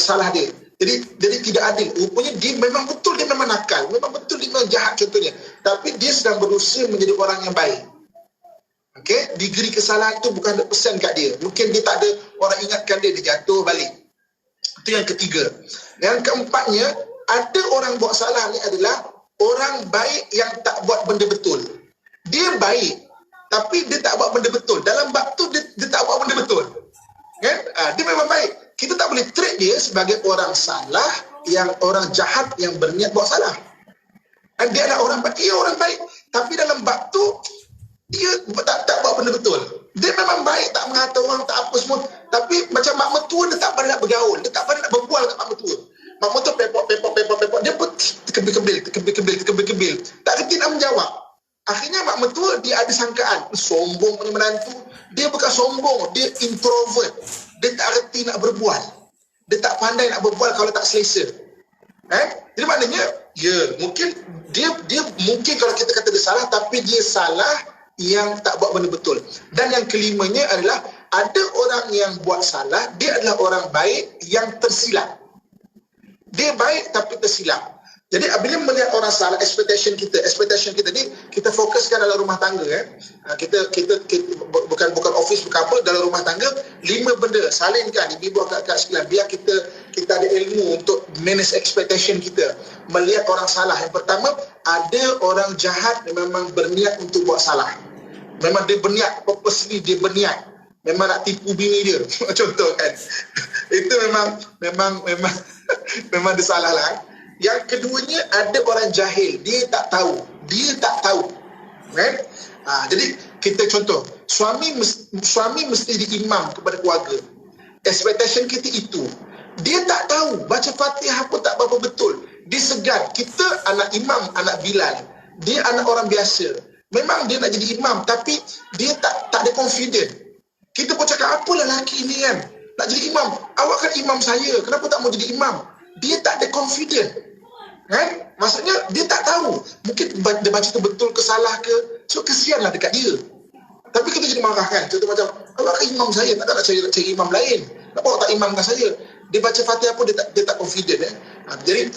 salah dia. Jadi tidak adil. Rupanya dia memang betul, dia memang nakal, memang betul dia memang jahat contohnya, tapi dia sedang berusaha menjadi orang yang baik. Okay? Degree kesalahan tu bukan 100% kat dia. Mungkin dia tak ada orang ingatkan dia jatuh balik. Itu yang ketiga. Yang keempatnya, ada orang buat salah ni adalah orang baik yang tak buat benda betul. Dia baik, tapi dia tak buat benda betul. Dalam bab tu dia tak buat benda betul. Kan? Dia memang baik. Kita tak boleh treat dia sebagai orang salah, yang orang jahat yang berniat buat salah. Dan dia adalah orang baik, dia orang baik, tapi dalam bab tu dia tak buat benda betul. Dia memang baik, tak mengata orang, tak apa semua, tapi macam mak mertua dia tak pandai nak bergaul, dia tak pandai nak berbual dengan mak mertua. Mak mertua pepok, dia pun kebil, tak kerti nak menjawab. Akhirnya mak mertua dia ada sangkaan, sombong punya menantu. Dia bukan sombong, dia introvert. Dia tak reti nak berbual. Dia tak pandai nak berbual kalau tak selesa. Jadi maknanya, mungkin dia mungkin kalau kita kata dia salah, tapi dia salah yang tak buat benda betul. Dan yang kelimanya adalah, ada orang yang buat salah, dia adalah orang baik yang tersilap. Dia baik tapi tersilap. Jadi bila melihat orang salah, expectation kita ni, kita fokuskan dalam rumah tangga. Kita bukan office, bukan apa, dalam rumah tangga, 5 benda salinkan ibu akak sekalian, biar kita ada ilmu untuk manage expectation kita. Melihat orang salah, yang pertama, ada orang jahat yang memang berniat untuk buat salah. Memang dia berniat, purposely dia berniat, memang nak tipu bini dia. Contoh kan. Itu memang dia salah lah. Yang keduanya, ada orang jahil, dia tak tahu. Kan? Jadi kita contoh, suami mesti diimam kepada keluarga. Expectation kita itu. Dia tak tahu, baca Fatihah pun tak berapa betul. Dia segan. Kita anak imam, anak Bilal. Dia anak orang biasa. Memang dia nak jadi imam, tapi dia tak ada confident. Kita pun cakap, apalah lelaki ni kan, nak jadi imam. Awak kan imam saya, kenapa tak mau jadi imam? Dia tak ada confident. Kan? Maksudnya dia tak tahu. Mungkin dia baca tu betul ke salah ke. So kesianlah dekat dia. Tapi kita jadi marahkan. Contoh macam, awak kan imam saya, tak nak cari imam lain. Kenapa awak tak imamkan saya? Dia baca Fatihah pun dia tak confident. Jadi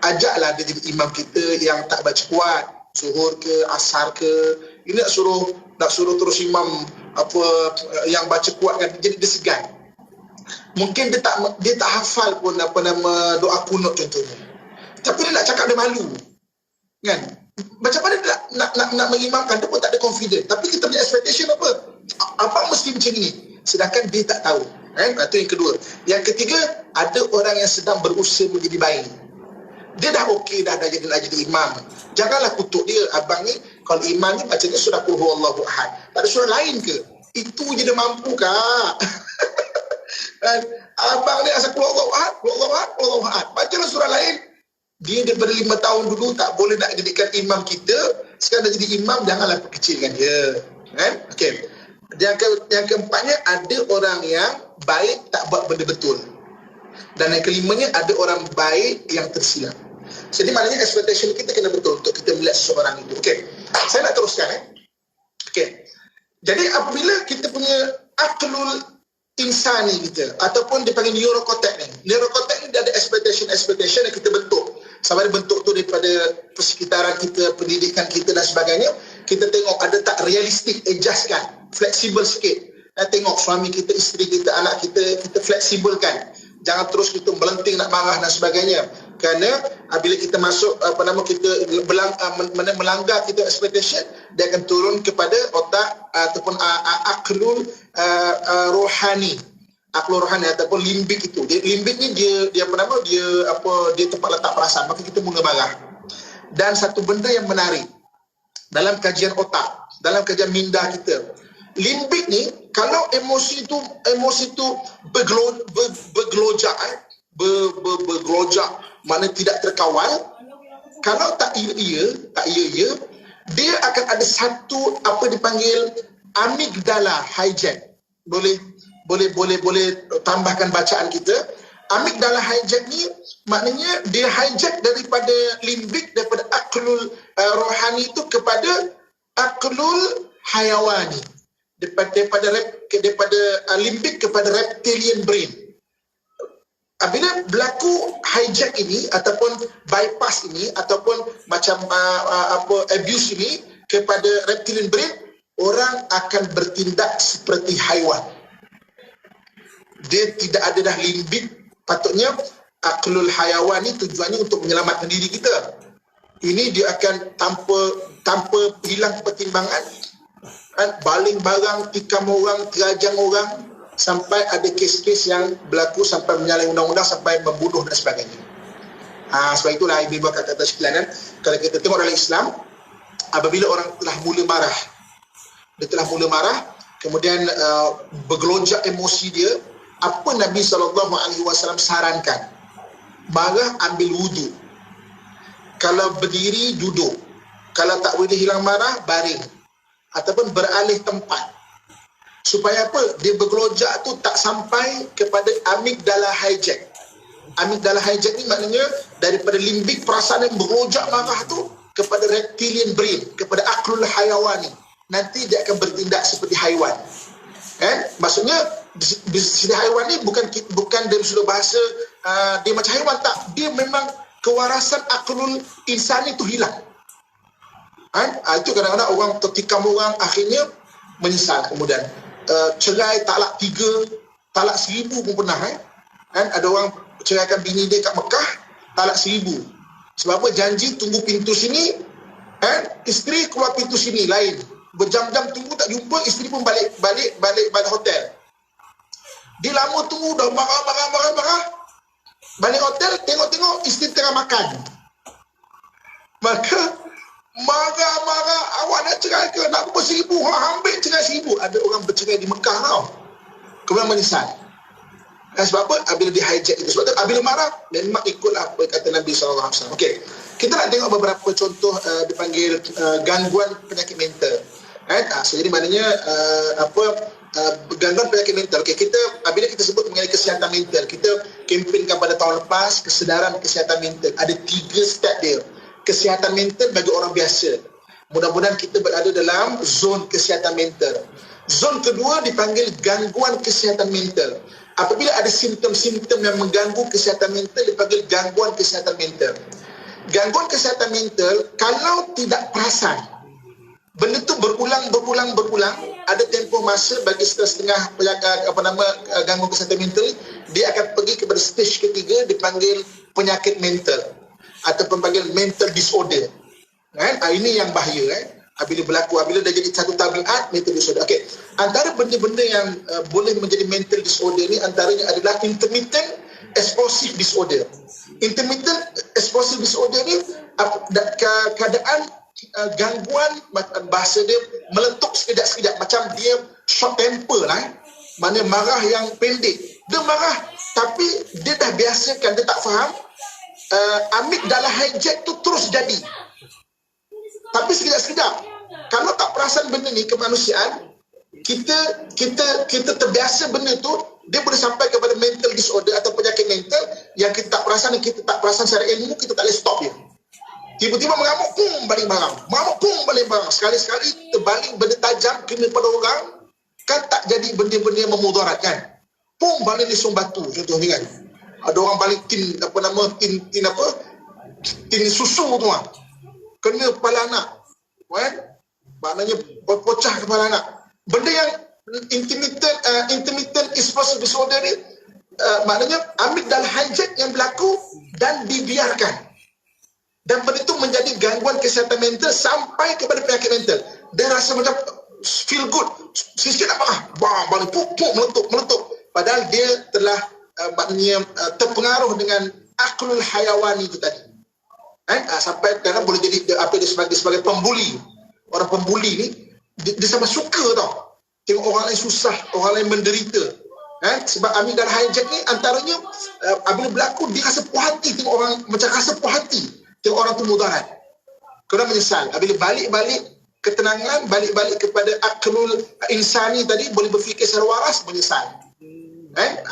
ajaklah dia jadi imam kita yang tak baca kuat. Zuhur ke, asar ke. Ini nak suruh terus imam yang baca kuat kan. Jadi dia segan. Mungkin dia tak hafal pun nama doa kunut contohnya. Tapi dia nak cakap dia malu. Kan? Macam mana dia nak mengimamkan, dia pun tak ada confident. Tapi kita punya expectation apa? Apa mesti macam ni? Sedangkan dia tak tahu. Itu yang kedua. Yang ketiga, ada orang yang sedang berusaha menjadi baik. Dia dah okey, dah jadi imam. Janganlah kutuk dia. Abang ni, kalau imam ni bacanya surah Qul Huwallahu Ahad. Tak ada surah lain ke? Itu je dia mampu, Kak. Abang ni asal Qul Huwallahu Ahad. Bacalah surah lain. Dia daripada 5 tahun dulu tak boleh nak jadikan imam kita, sekarang dah jadi imam, janganlah perkecilkan dia. Okey. Yang keempatnya, ada orang yang baik tak buat benda betul. Dan yang kelimanya, ada orang baik yang tersilap. Jadi maknanya expectation kita kena betul untuk kita melihat seseorang itu. Okey. Saya nak teruskan. Okey. Jadi apabila kita punya aklul insani kita, ataupun dipanggil neurocortex ni. Neurocortex ni dia ada expectation yang kita bentuk. Sama ada bentuk tu daripada persekitaran kita, pendidikan kita dan sebagainya. Kita tengok ada tak realistik, adjustkan, fleksibel sikit. Tengok suami kita, isteri kita, anak kita fleksibelkan. Jangan terus kita melenting nak marah dan sebagainya. Kerana bila kita masuk kita melanggar kita expectation, dia akan turun kepada otak ataupun aklul rohani. Aklul rohani ataupun limbik itu. Limbik ni dia tempat letak perasaan, maka kita mula marah. Dan satu benda yang menarik dalam kajian otak, dalam kajian minda kita, limbik ni kalau emosi tu bergelojak, mana tidak terkawal, kalau tak iya, dia akan ada satu apa dipanggil amigdala hijack. Boleh tambahkan bacaan kita. Amigdala hijack ni maknanya dia hijack daripada limbik, daripada aklul rohani itu kepada aklul hayawani, daripada limbik kepada reptilian brain. Bila berlaku hijack ini ataupun bypass ini ataupun macam abuse ini kepada reptilian brain, orang akan bertindak seperti haiwan. Dia tidak ada dah limbik. Patutnya aklul hayawan ni tujuannya untuk menyelamatkan diri kita. Ini dia akan tanpa hilang pertimbangan, baling barang, tikam orang, terajang orang, sampai ada kes-kes yang berlaku sampai menyalahi undang-undang, sampai membunuh dan sebagainya. Sebab itulah ibu kata sekalian, kalau kita tengok dalam Islam, apabila orang telah mula marah, kemudian bergelonjak emosi dia, apa Nabi SAW sarankan? Marah, ambil wudu. Kalau berdiri, duduk. Kalau tak boleh hilang marah, baring. Ataupun beralih tempat. Supaya apa? Dia bergelojak tu tak sampai kepada amigdala hijack. Amigdala hijack ni maknanya daripada limbik perasaan yang bergelojak marah tu kepada reptilian brain, kepada aklul hayawani. Nanti dia akan bertindak seperti haiwan. Maksudnya seperti haiwan ni bukan dari sudut bahasa dia macam haiwan, tak. Dia memang kewarasan aklul insani tu hilang. Itu kadang-kadang orang tertikam orang, akhirnya menyesal kemudian. Cerai talak 3, talak 1000 pun pernah. Ada orang ceraikan bini dia kat Mekah, talak 1000. Sebab apa? Janji tunggu pintu sini, isteri keluar pintu sini lain. Berjam-jam tunggu tak jumpa, isteri pun balik hotel. Dia lama tunggu, dah marah. Balik hotel, tengok isteri tengah makan. Maka marah, awak nak cerai ke? Nak berapa 1000? Ambil cerai 1000. Ada orang bercerai di Mekah tau. Kemudian menyesal. Sebab apa? Bila dia hijack itu. Sebab tu bila marah, memang ikutlah apa kata Nabi SAW. Okey, kita nak tengok beberapa contoh dipanggil gangguan penyakit mental. Jadi maknanya gangguan penyakit mental. Okey, bila kita sebut mengenai kesihatan mental, kita kempenkan pada tahun lepas kesedaran kesihatan mental. Ada 3 step dia. Kesihatan mental bagi orang biasa. Mudah-mudahan kita berada dalam zon kesihatan mental. Zon kedua dipanggil gangguan kesihatan mental. Apabila ada simptom-simptom yang mengganggu kesihatan mental, dipanggil gangguan kesihatan mental. Gangguan kesihatan mental, kalau tidak perasan, benda tu berulang, ada tempoh masa bagi setengah gangguan kesihatan mental, dia akan pergi kepada stage ketiga, dipanggil penyakit mental ataupun panggil mental disorder. Ini yang bahaya. Bila dah jadi satu tabiat, mental disorder. Okey, antara benda-benda yang boleh menjadi mental disorder ni antaranya adalah intermittent explosive disorder. Intermittent explosive disorder ni keadaan gangguan, bahasa dia meletup sekejap-sekejap, macam dia short temper lah. Mana marah yang pendek. Dia marah tapi dia dah biasakan, dia tak faham. Amigdala hijack tu terus jadi. Tapi sekejap-sekejap, kalau tak perasan benda ni kemanusiaan, kita terbiasa benda tu, dia boleh sampai kepada mental disorder atau penyakit mental yang kita tak perasan, secara ilmu kita tak boleh stop dia. Tiba-tiba mengamuk, balik barang. Mengamuk, balik barang. Sekali-sekali terbaling benda tajam kena pada orang, kan tak jadi benda-benda yang memudaratkan. Balik lisung batu contohnya kan. Ada orang balik tin susu tu lah. Kena kepala anak. Maknanya pecah kepala anak. Benda yang intermittent explosive disorder ni, maknanya amigdala hijack yang berlaku dan dibiarkan. Dan benda itu menjadi gangguan kesihatan mental sampai kepada penyakit mental. Dia rasa macam feel good, sikit nak marah, bang, meletup. Padahal dia telah maknanya terpengaruh dengan aklul hayawani itu tadi. Sampai kadang boleh jadi apa dia sebagai pembuli. Orang pembuli ni dia sama suka tau tengok orang lain susah, orang lain menderita. Sebab amigdala hijack ni antaranya apabila berlaku dia rasa puas hati tengok orang, macam rasa puas hati tengok orang tu mudarat. Kena menyesal. Apabila balik-balik ketenangan, balik-balik kepada aklul insani tadi, boleh berfikir secara waras, menyesal.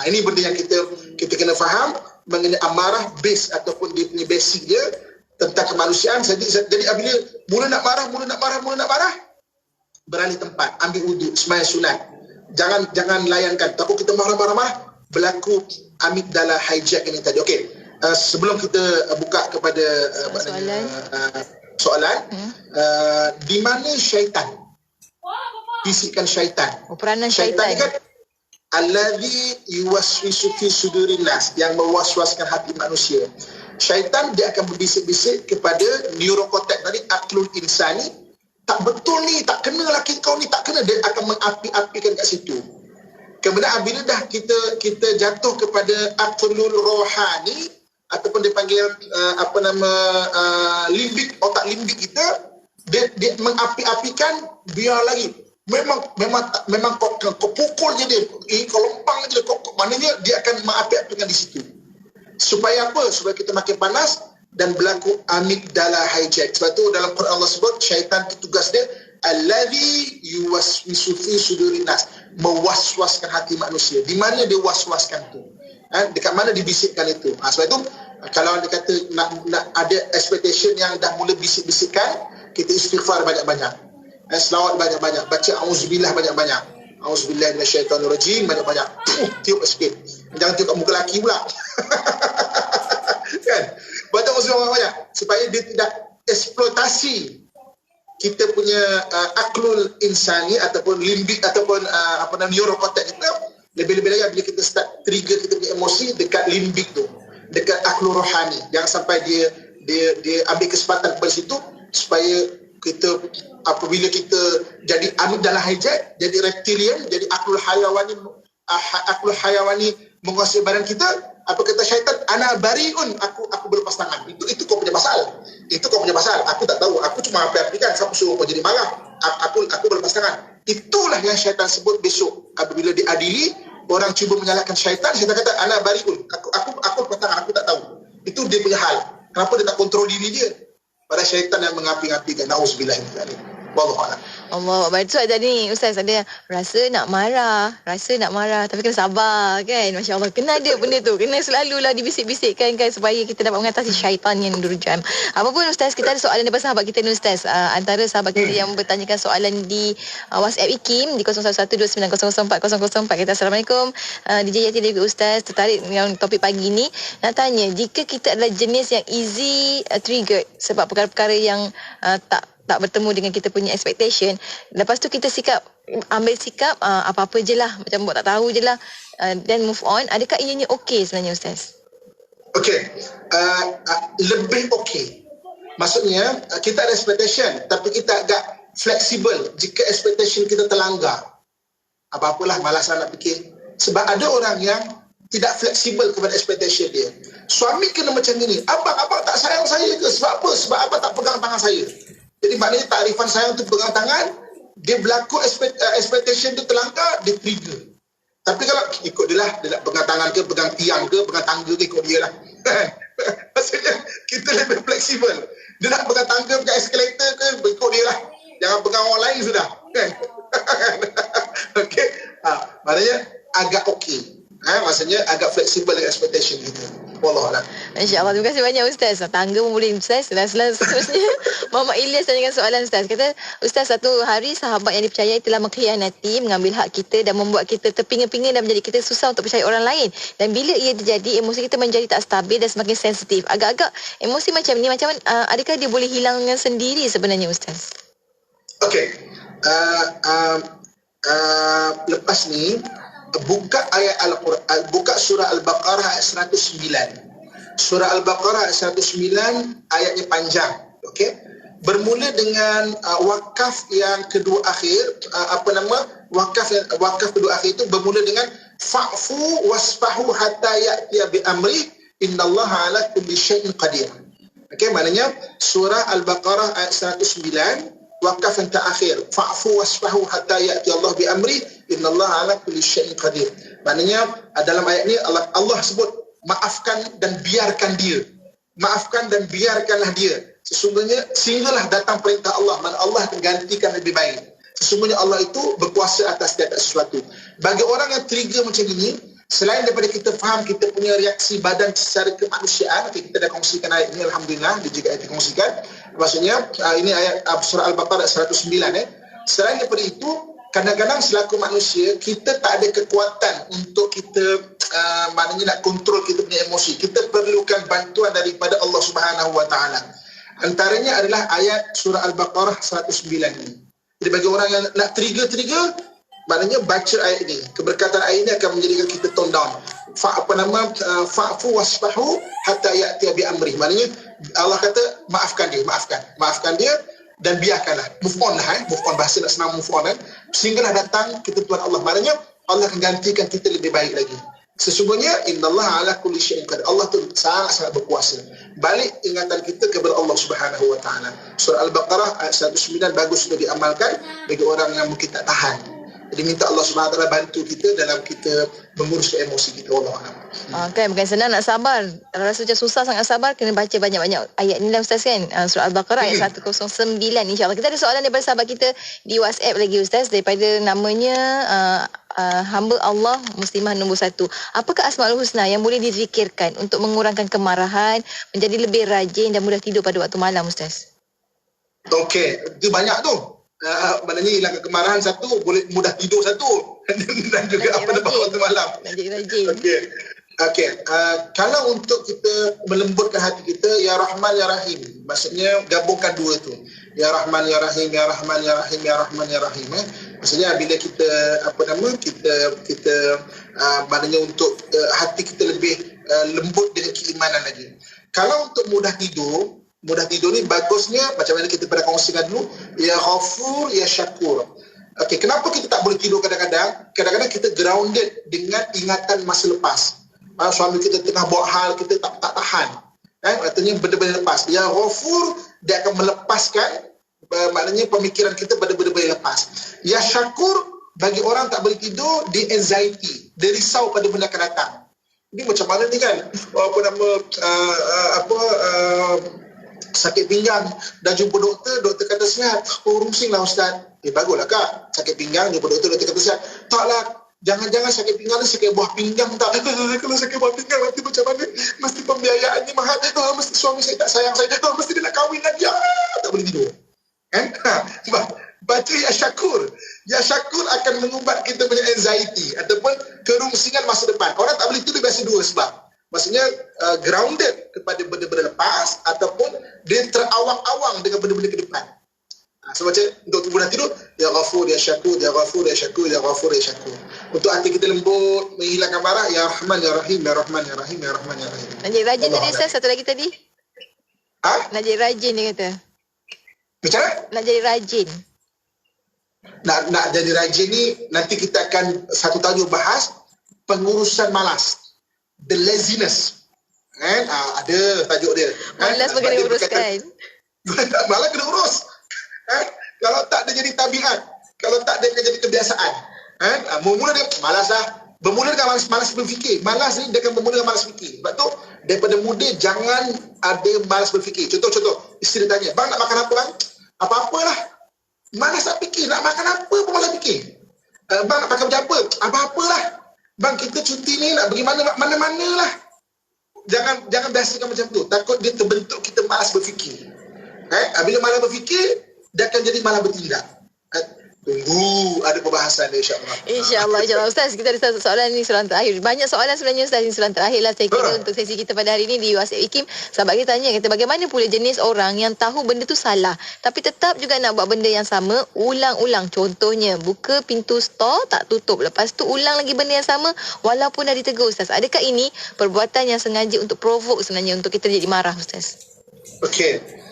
Ini benda yang kita kena faham mengenai amarah base ataupun dia punya basic dia tentang kemanusiaan. Jadi apabila mula nak marah, beralih tempat, ambil wuduk, sembahyang sunat. Jangan layankan. Takut kita marah, berlaku amigdala hijack ini tadi. Okey. Sebelum kita buka kepada soalan, di mana syaitan? Bisikan syaitan. Peranan syaitan ni kan allazi yuwaswisu fi sudurin nas, yang mewaswaskan hati manusia. Syaitan dia akan berbisik-bisik kepada neurokorteks tadi, aklul insani. Tak betul ni, tak kena laki kau ni, tak kena. Dia akan mengapi-apikan kat situ. Kemudian apabila dah kita jatuh kepada aklul rohani, ataupun dia panggil limbik, otak limbik kita, dia mengapi-apikan, biar lagi. Memang kau pukul je dia, kau lempang je dia, maknanya dia akan mengapi-apikan di situ. Supaya apa? Supaya kita makin panas dan berlaku amigdala hijack. Sebab tu dalam Quran Allah sebut syaitan itu tugas dia allazi yuwaswisu fi sudurin nas, mewaswaskan hati manusia. Di mana dia waswaskan tu? Dekat mana dibisikkan itu? Sebab itu kalau dia kata nak ada expectation yang dah mula bisik-bisikan, kita istighfar banyak-banyak, selawat banyak-banyak, baca auzubillah banyak-banyak, auzubillahi minasyaitonirrajim banyak-banyak, tiup sikit, jangan tiup kat muka lelaki pula. Kan, baca auzubillah banyak supaya dia tidak eksploitasi kita punya aklul insani ataupun limbik ataupun neurokorteks kita. Lebih-lebih lagi bila kita start trigger kita punya emosi dekat limbik tu, dekat aklul rohani. Jangan sampai dia ambil kesempatan pada situ, supaya kita apabila kita jadi amigdala hijack, jadi reptilian, jadi aklul hayawani menguasai badan kita. Apa kata syaitan? Ana bariun, aku berlepas tangan. Itu kau punya pasal. Aku tak tahu. Aku cuma api-apikan. Siapa suruh kau jadi marah? Aku berlepas tangan. Itulah yang syaitan sebut besok apabila diadili, orang cuba menyalahkan syaitan kata ana bariun, aku lepas tangan, aku tak tahu. Itu dia punya hal. Kenapa dia tak kontrol diri dia? Pada syaitan yang mengapi-apikan. Nauzubillah min dzalik. Wallahu a'lam. Allah Akbar. So tadi Ustaz ada rasa nak marah tapi kena sabar kan. Masya Allah, kena ada benda tu, kena selalulah dibisik-bisikkan kan, supaya kita dapat mengatasi syaitan yang durjam. Apapun Ustaz, kita ada soalan daripada sahabat kita ni Ustaz. Antara sahabat kita yang bertanyakan soalan di WhatsApp IKIM di 011290040004. Kita Assalamualaikum, DJ Yati dari Ustaz, tertarik dengan topik pagi ni. Nak tanya, jika kita adalah jenis yang easy triggered sebab perkara-perkara yang tak bertemu dengan kita punya expectation, lepas tu kita ambil sikap apa-apa je lah, macam buat tak tahu je lah, then move on. Adakah ianya okey sebenarnya Ustaz? Okey, lebih okey. Maksudnya kita ada expectation, tapi kita agak fleksibel jika expectation kita terlanggar. Apa-apalah, malasan nak fikir. Sebab ada orang yang tidak fleksibel kepada expectation dia. Suami kena macam ni, abang tak sayang saya ke? Sebab apa? Sebab abang tak pegang tangan saya. Jadi maknanya takrifan sayang tu pegang tangan, dia berlaku expectation tu terlanggar, dia trigger. Tapi kalau ikut dia lah, dia nak pegang tangan ke, pegang tiang ke, pegang tangga ke, ikut dia lah. Maksudnya kita lebih fleksibel. Dia nak pegang tangga, pegang eskalator ke, ikut dia lah. Jangan pegang orang lain sudah. Okey. Maknanya agak okey. Maksudnya agak fleksibel dengan expectation kita. Wallahualam. InsyaAllah. Terima kasih banyak Ustaz. Tangga pun boleh Ustaz. Dan seterusnya Muhammad Ilyas tanyakan soalan Ustaz. Kata Ustaz, satu hari sahabat yang dipercayai telah mengkhianati, mengambil hak kita dan membuat kita terpinga-pinga dan menjadi kita susah untuk percaya orang lain. Dan bila ia terjadi, emosi kita menjadi tak stabil dan semakin sensitif. Agak-agak emosi macam ni, macam adakah dia boleh hilangkan sendiri sebenarnya Ustaz? Okey. Lepas ni buka ayat Al-Quran, buka surah Al-Baqarah ayat 109. Surah Al-Baqarah ayat 109 ayatnya panjang. Okey. Bermula dengan wakaf yang kedua akhir, wakaf kedua akhir itu bermula dengan fa'fu wasfahu hatta ya'tiya bi amri innallaha ala kulli syai'in qadir. Okey, maknanya surah Al-Baqarah ayat 109 wakaf yang terakhir, fa'fu wasfahu hatta ya'ti Allah bi amri innallaha ala kulli syai'in qadir. Maknanya dalam ayat ini Allah sebut maafkan dan biarkan dia. Maafkan dan biarkanlah dia. Sesungguhnya sehinggalah datang perintah Allah, mana Allah akan gantikan lebih baik. Sesungguhnya Allah itu berkuasa atas tiap sesuatu. Bagi orang yang trigger macam ini, selain daripada kita faham kita punya reaksi badan secara kemanusiaan, kita dah kongsikan ayat ini, alhamdulillah, dia juga ayat dikongsikan. Maksudnya ini ayat surah Al-Baqarah 109. Selain daripada itu, kadang-kadang selaku manusia kita tak ada kekuatan untuk kita maknanya nak kontrol kita punya emosi. Kita perlukan bantuan daripada Allah Subhanahu Wa Taala. Antaranya adalah ayat surah Al-Baqarah 109 ini. Jadi bagi orang yang nak trigger, maknanya baca ayat ini. Keberkatan ayat ini akan menjadikan kita tone down. Fa'fu wasfahu hatta ya'ti bi amri. Maknanya Allah kata maafkan dia dan biarkanlah. Move on lah, move on, bahasa nak senang move on kan. Sehinggalah datang ketentuan Allah. Maknanya Allah akan gantikan kita lebih baik lagi. Sesungguhnya innallaha ala kulli syai'in qadir. Allah tu sangat-sangat berkuasa. Balik ingatan kita kepada Allah Subhanahu Wa Taala. Surah Al-Baqarah ayat 109 bagus untuk diamalkan bagi orang yang mungkin tak tahan. Jadi minta Allah Subhanahu Wa Taala bantu kita dalam kita mengurus emosi kita. Wallahualam. Kan bukan senang nak sabar. Rasa macam susah sangat sabar, kena baca banyak-banyak ayat ni lah Ustaz kan. Surah Al-Baqarah ayat 109 insya-Allah. Kita ada soalan daripada sahabat kita di WhatsApp lagi Ustaz, daripada namanya hamba Allah muslimah nombor 1. Apakah Asmaul Husna yang boleh dizikirkan untuk mengurangkan kemarahan, menjadi lebih rajin dan mudah tidur pada waktu malam Ustaz? Okey, itu banyak tu. Maknanya hilangkan kemarahan satu, boleh mudah tidur satu dan juga apa pada waktu malam. Jadi rajin. Okey. Kalau untuk kita melembutkan hati kita, ya Rahman ya Rahim, maksudnya gabungkan dua tu. Ya Rahman ya Rahim, ya Rahman ya Rahim, ya Rahman ya Rahim. Maksudnya bila kita kita maknanya untuk hati kita lebih lembut dengan keimanan lagi. Kalau untuk mudah tidur ni bagusnya macam mana kita pernah kongsikan dulu, ya Ghafur ya Syakur. Okey, kenapa kita tak boleh tidur kadang-kadang? Kadang-kadang kita grounded dengan ingatan masa lepas. Suami kita tengah buat hal kita tak tahan. Artinya benda-benda lepas. Ya Ghafur, dia akan melepaskan maknanya pemikiran kita pada benda-benda lepas. Ya Syakur, bagi orang tak boleh tidur, dia anxiety, dia risau pada benda akan datang. Ini macam mana ni kan? Sakit pinggang, dah jumpa doktor kata sihat. Rusinglah Ustaz. Baguslah Kak, sakit pinggang jumpa doktor kata sihat. Taklah, jangan-jangan sakit pinggang ni sakit buah pinggang tak. Kalau sakit buah pinggang nanti macam mana? Mesti pembiayaannya mahal. Mesti suami saya tak sayang saya. Mesti dia nak kahwin lagi. Tak boleh tidur. Kan? Baca Ya Syakur. Ya Syakur akan mengubat kita punya anxiety ataupun kerungsingan masa depan. Orang tak boleh tidur biasa dua sebab. Maksudnya grounded kepada benda-benda lepas ataupun dia terawang-awang dengan benda-benda ke depan. So macam untuk mudah tidur, Ya Ghafur, Ya Syakur, Ya Ghafur, Ya Syakur, Ya Ghafur, Ya Syakur. Untuk hati kita lembut, menghilangkan marah, Ya Rahman, Ya Rahim, Ya Rahman, Ya Rahim, Ya Rahman, Ya Rahim. Nak jadi rajin tadi Ustaz, satu lagi tadi. Nak jadi rajin dia kata. Macam mana? Nak jadi rajin. Nak jadi rajin ni nanti kita akan satu tajuk bahas pengurusan malas. The laziness. Kan? Ada tajuk dia. Malas pun kena uruskan. Malas kena urus. Kalau tak dia jadi tabiat. Kalau tak dia akan jadi kebiasaan. Mula dia malas lah. Bermula dengan malas berfikir. Malas ni dia akan bermula dengan malas fikir. Sebab tu daripada muda jangan ada malas berfikir. Contoh, isteri tanya, bang nak makan apa bang? Apa-apalah. Malas tak fikir. Nak makan apa pun malas fikir. Bang nak pakai macam apa? Apa-apalah. Bang kita cuti ni nak pergi mana-mana lah. Jangan biasakan macam tu. Takut dia terbentuk kita malas berfikir. Bila malas berfikir, dia akan jadi malas bertindak. Tunggu ada perbahasan dia, insyaAllah. InsyaAllah Ustaz, kita ada satu soalan ni, soalan terakhir. Banyak soalan sebenarnya Ustaz, ini soalan terakhir lah saya kira untuk sesi kita pada hari ini di WhatsApp IKIM. Sahabat kita tanya, kata bagaimana pula jenis orang yang tahu benda tu salah tapi tetap juga nak buat benda yang sama ulang-ulang. Contohnya buka pintu store tak tutup, lepas tu ulang lagi benda yang sama walaupun dah ditegur Ustaz. Adakah ini perbuatan yang sengaja untuk provoke sebenarnya, untuk kita jadi marah Ustaz? Okey.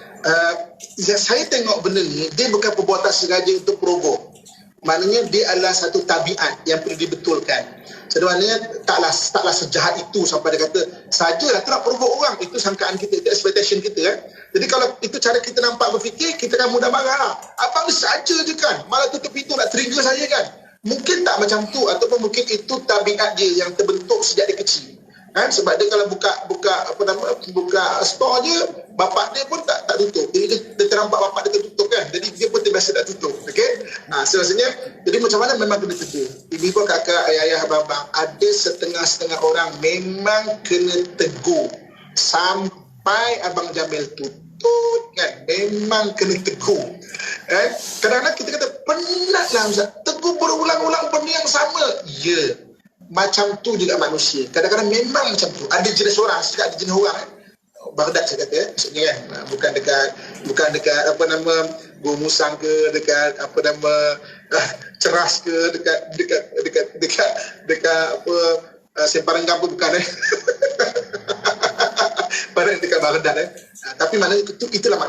Saya tengok benda ni, dia bukan perbuatan sengaja untuk provoke. Maknanya dia adalah satu tabiat yang perlu dibetulkan. Sebenarnya taklah sejahat itu sampai dia kata sajalah tu nak provoke orang. Itu sangkaan kita, itu expectation kita kan. Jadi kalau itu cara kita nampak berfikir, kita kan mudah marah. Abang ni saja je kan, malah tutup pintu nak trigger saya kan. Mungkin tak macam tu, ataupun mungkin itu tabiat dia yang terbentuk sejak dia kecil. Sebab dia kalau buka store je, bapak dia pun tak tutup. Dia terampak bapak dia tertutup kan. Jadi dia pun terbiasa tak tutup. Okey. Sebenarnya jadi macam mana memang kena tegur. Ibu, kakak, ayah, abang, ada setengah-setengah orang memang kena tegur sampai abang Jamil tutut kan. Memang kena tegur. Kadang-kadang kita kata penatlah Ustaz, tegur berulang-ulang benda yang sama. Ya. Macam tu juga manusia. Kadang-kadang memang macam tu. Ada jenis orang, ada jenis orang Baghdad saya kata, maksudnya kan, bukan dekat Gua Musang ke, dekat Ceras ke, dekat Semparan Kampung, bukan pada dekat Baghdad Tapi mana itulah manusia.